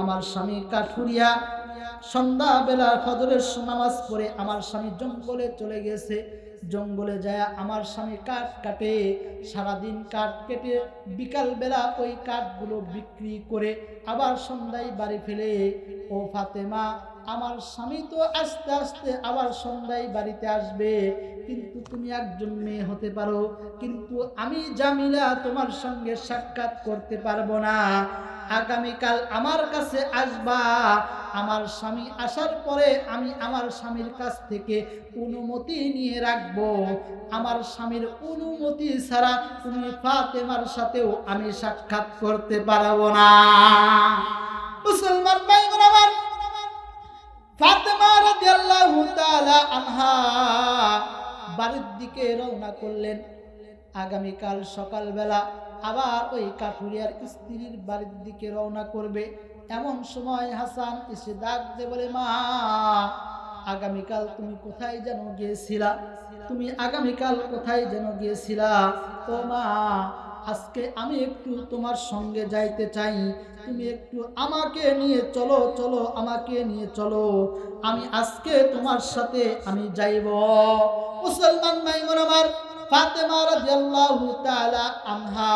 আমার স্বামী কাঠুরিয়া সন্ধ্যাবেলা ফজরের নামাজ পড়ে আমার স্বামী জঙ্গলে চলে গেছে। জঙ্গলে যায় আমার স্বামী কাঠ কাটে, সারাদিন কাঠ কেটে বিকাল বেলা ওই কাঠগুলো বিক্রি করে আবার সন্ধ্যায় বাড়ি ফেলে। ও ফাতেমা, আমার স্বামী তো আস্তে আস্তে আবার সন্ধ্যায় বাড়িতে আসবে, কিন্তু তুমি একজন মেয়ে হতে পারো, কিন্তু আমি জামিলা তোমার সঙ্গে সাক্ষাৎ করতে পারবো না। আগামীকাল আমার কাছে আসবা, আমার স্বামী আসার পরে আমি আমার স্বামীর কাছ থেকে অনুমতি নিয়ে রাখবো। আমার স্বামীর অনুমতি ছাড়া তুমি ফাতেমার সাথেও আমি সাক্ষাৎ করতে পারবো না। মুসলমান ভাইগণ আমার, ফাতেমা রাদিয়াল্লাহু তাআলা আনহা বাড়ির দিকে রওনা করলেন। আগামীকাল সকালবেলা আবার ওই কাঠুরিয়ার স্ত্রীর বাড়ির দিকে রওনা করবে। এমন সময় হাসান এসে ডাক দিয়ে বলে, মা, আগামীকাল তুমি কোথায় যেন গিয়েছিলা? তুমি আগামীকাল কোথায় যেন গিয়েছিলা? ও মা, আজকে আমি একটু তোমার সঙ্গে যাইতে চাই, তুমি একটু আমাকে নিয়ে চলো, চলো আমাকে নিয়ে চলো, আমি আজকে তোমার সাথে আমি যাইব। মুসলমান ভাইগণ আমার, ফাতেমা রাদিয়াল্লাহু তাআলা আনহা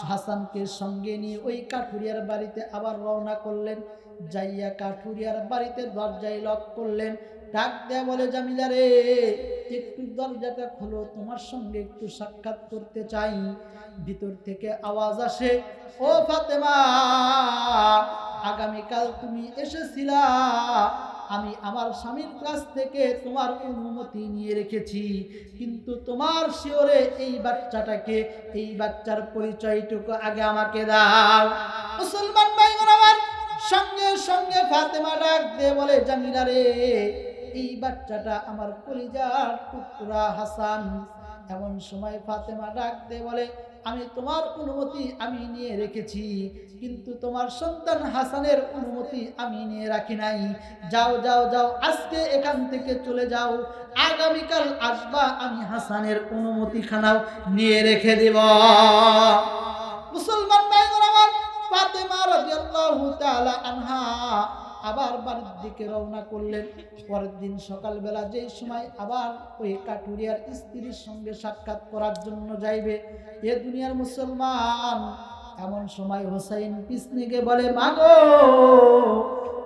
হাসানকে সঙ্গে নিয়ে ওই কাঠুরিয়ার বাড়িতে আবার রওনা করলেন। যাইয়া কাঠুরিয়ার বাড়িতে দরজায় লক করলেন। ডাক দেয়া বলে, জামিলা রে, একটু দরজাটা খোলো, তোমার সঙ্গে একটু সাক্ষাৎ করতে চাই। ভিতর থেকে আওয়াজ আসে, ও ফাতেমা, আগামীকাল তুমি এসেছিলা, আমি আমার স্বামীর কাছ থেকে তোমার অনুমতি নিয়ে রেখেছি, কিন্তু তোমার শিওরে এই বাচ্চাটাকে, এই বাচ্চার পরিচয়টুকু আগে আমাকে দাও। মুসলমান ভাইগণ আমার, সঙ্গে সঙ্গে ফাতেমা ডাক দিয়ে বলে, জামিলা রে, এই বাচ্চাটা আমার কলিজার টুকরা হাসান। এমন সময় ফাতেমা ডাক দিয়ে বলে, আমি তোমার অনুমতি আমি নিয়ে রেখেছি, কিন্তু তোমার সন্তান হাসানের অনুমতি আমি নিয়ে রাখি নাই। যাও যাও যাও, আজকে এখান থেকে চলে যাও, আগামীকাল আসবা, আমি হাসানের অনুমতি খানাও নিয়ে রেখে দেব। মুসলমান ভাইগণ আমার, ফাতেমা রাদিয়াল্লাহু তাআলা আনহা আবার বাড়ির দিকে রওনা করলেন। পরের দিন সকালবেলা যেই সময় আবার ওই কাঠুরিয়ার স্ত্রীর সঙ্গে সাক্ষাৎ করার জন্য যাইবে, এ দুনিয়ার মুসলমান, এমন সময় হোসাইন পিছনিকে বলে, মাগো,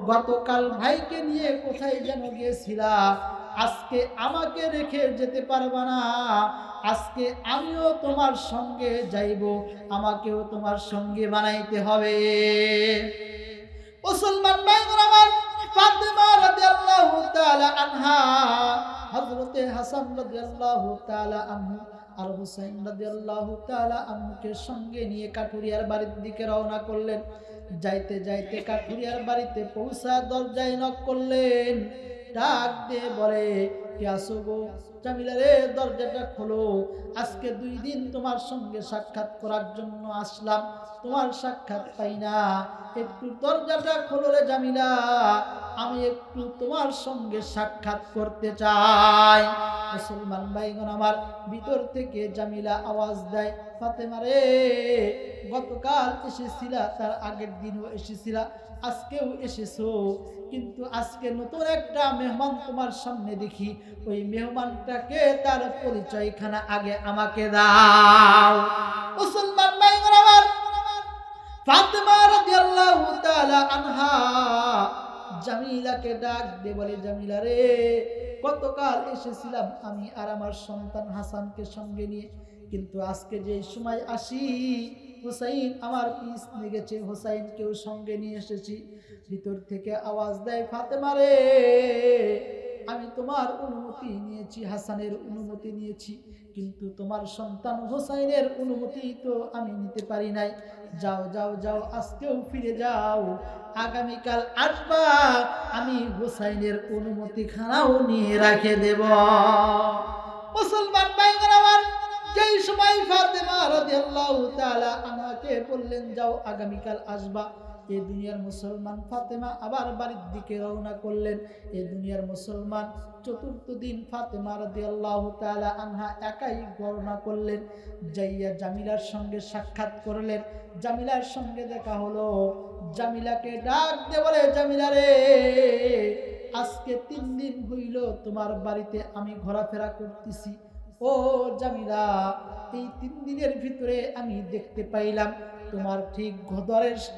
গতকাল ভাইকে নিয়ে কোথায় যেন গিয়েছিলা, আজকে আমাকে রেখে যেতে পারবা না, আজকে আমিও তোমার সঙ্গে যাইব, আমাকেও তোমার সঙ্গে বানাইতে হবে। মুসলমান ভাইগণ আমার, ফাতেমা রাদিয়াল্লাহু তাআলা আনহা হযরতে হাসান রাদিয়াল্লাহু তাআলা আনহু আর হুসাইন রাদিয়াল্লাহু তাআলা আনহুকে সঙ্গে নিয়ে কাঠুরিয়ার বাড়ির দিকে রওনা করলেন। যাইতে যাইতে কাঠুরিয়ার বাড়িতে পৌঁছা দরজায় নক করলেন। ডাক দিয়ে বলে, কে আসো গো? জামিলা রে, দরজাটা খোলো, আজকে 2 দিন তোমার সঙ্গে সাক্ষাৎ করার জন্য আসলাম, তোমার সাক্ষাৎ পাই না, একটু দরজাটা খোলো রে জামিলা, আমি একটু তোমার সঙ্গে সাক্ষাৎ করতে চাই। মুসলমান ভাইগণ আমার, ভিতর থেকে জামিলা আওয়াজ দেয়, ফাতেমা রে, গতকাল এসেছিলা, তার আগের দিনও এসেছিলা, আজকেও এসেছো, কিন্তু আজকে নতুন একটা মেহমান তোমার সামনে দেখি, ওই মেহমানটাকে তার পরিচয়খানা আগে আমাকে দাও। মুসলমান ভাইগণ আমার, ফাতেমা রাদিয়াল্লাহু তাআলা আনহা জামিলাকে ডাক দিয়ে বলে, জামিলা রে, গতকাল এসেছিলাম আমি আর আমার সন্তান হাসানকে সঙ্গে নিয়ে, কিন্তু আজকে যে সময় আসি, হুসাইন আমার পিছ লেগেছে, হুসাইনকেও সঙ্গে নিয়ে এসেছি। ভিতর থেকে আওয়াজ দেয়, ফাতেমা রে, আমি তোমার অনুমতি নিয়েছি, হাসানের অনুমতি নিয়েছি, কিন্তু তোমার সন্তান হুসাইনের অনুমতি তো আমি নিতে পারি নাই। যাও যাও যাও, আজকেও ফিরে যাও, আগামীকাল আসবা, আমি হুসাইনের অনুমতি খানাও নিয়ে রেখে দেব। মুসলমান ভাইগণ আমার, যেই সময় ফাতেমা রাদিয়াল্লাহু তাআলা আনহাকে বললেন, যাও আগামীকাল আসবা, এ দুনিয়ার মুসলমান ফাতেমা আবার বাড়ির দিকে রওনা করলেন। এ দুনিয়ার মুসলমান চতুর্থ দিন ফাতেমা রাদিয়াল্লাহু তাআলা আনহা একাই গণনা করলেন, যাইয়া জামিলার সঙ্গে সাক্ষাৎ করলেন। জামিলার সঙ্গে দেখা হলো। জামিলাকে ডাক দিয়ে বলে, জামিলা রে, আজকে 3 দিন হইল তোমার বাড়িতে আমি ঘোরাফেরা করতেছি। ও জামিলা, এই 3 দিনের ভিতরে আমি দেখতে পাইলাম তোমার ঠিক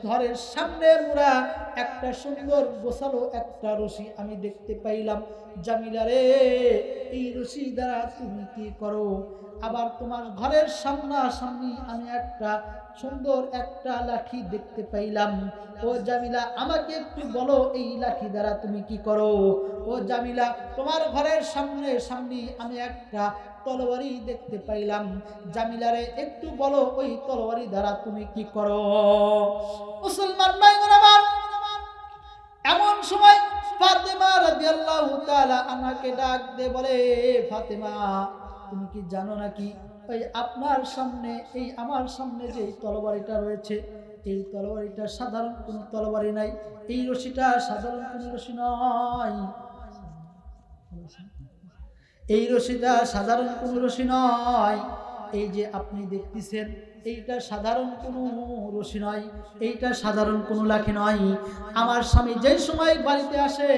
ঘরের সামনে মোরা একটা সুন্দর গোছালো একটা রশি আমি দেখতে পাইলাম। জামিলা রে, এই রশি দ্বারা তুমি কি করো? আবার তোমার ঘরের সামনাসামনি আমি একটা সুন্দর একটা লাঠি দেখতে পাইলাম। ও জামিলা, আমাকে একটু বলো এই লাঠি দ্বারা তুমি কি করো? ও জামিলা, তোমার ঘরের সামনে আমি একটা তলোয়ারি দেখতে পাইলাম। জামিলারে, একটু বলো ওই তলোয়ারি দ্বারা তুমি কি করো? মুসলমান ভাইগণ আমার, এমন সময় ফাতেমা রাদিয়াল্লাহু তাআলা আনহাকে ডাক দিয়ে বলে, ফাতেমা, তুমি কি জানো নাকি ওই আপনার সামনে, এই আমার সামনে যে তলোয়ারিটা রয়েছে, এই তলোয়ারিটা সাধারণ কোনো তলোয়ারি নাই, এই রশিটা সাধারণ কোনো রশি নয়, এই রশিটা সাধারণ কোনো রশি নয়। এই যে আপনি দেখতেছেন, এইটা সাধারণ কোনো রশি নয়, এইটা সাধারণ কোনো লাঠি নয়। আমার স্বামী যে সময় বাড়িতে আসে,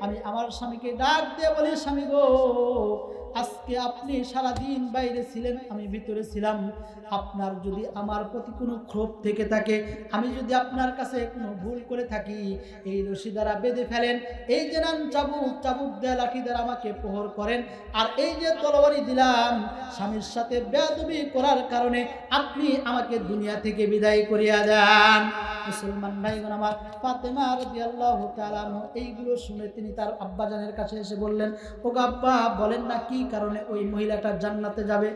আমি আমার স্বামীকে ডাক দিয়ে বলি, স্বামী গো, আজকে আপনি সারাদিন বাইরে ছিলেন, আমি ভিতরে ছিলাম। আপনার যদি আমার প্রতি কোনো ক্ষোভ থেকে থাকে, আমি যদি আপনার কাছে কোনো ভুল করে থাকি, এই রশি দ্বারা বেঁধে ফেলেন। এই যে নাম চাবুক দেয়া লাঠি দ্বারা আমাকে প্রহর করেন। আর এই যে তলোয়ারি দিলাম, স্বামীর সাথে বেয়াদবি করার কারণে আপনি আমাকে দুনিয়া থেকে বিদায় করিয়া দেন। মুসলমান ভাইগণ আমার, ফাতেমা রাদিয়াল্লাহু তাআলা এইগুলো শুনে তিনি তার আব্বাজানের কাছে এসে বললেন, ও আব্বা, বলেন না কি কারণে ওই মহিলাটা জান্নাতে যাবে?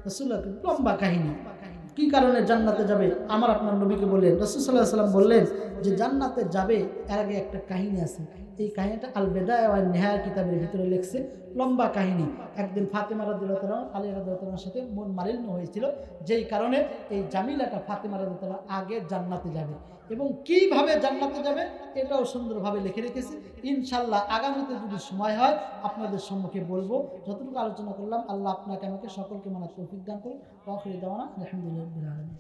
রাসূলুল্লাহ, লম্বা কাহিনী, কি কারণে জান্নাতে যাবে আমার আপনার নবীকে বললেন। রাসূল সাল্লাল্লাহু আলাইহি ওয়াসাল্লাম বললেন যে জান্নাতে যাবে, এর আগে একটা কাহিনী আছে। এই কাহিনীটা আল বেদায়া ওয়ান নিহায়া কিতাবের ভিতরে লেখছে, লম্বা কাহিনী। একদিন ফাতেমা রাদিয়াল্লাহু তাআলা আলী রাদিয়াল্লাহু তাআলার সাথে মন মালিন্য হয়েছিল, যেই কারণে এই জামিলাটা ফাতেমা রাদিয়াল্লাহু তাআলা আগে জান্নাতে যাবে। এবং কিভাবে জান্নাতে যাবে এটাও সুন্দরভাবে লিখে রেখেছি। ইনশাআল্লাহ আগামীতে যদি সময় হয় আপনাদের সম্মুখে বলবো। যতটুকু আলোচনা করলাম, আল্লাহ আপনাকে আমাকে সকলকে মানার তৌফিক দান করুন। ওয়া আখিরু দাওয়ানা আলহামদুলিল্লাহি রাব্বিল আলামিন।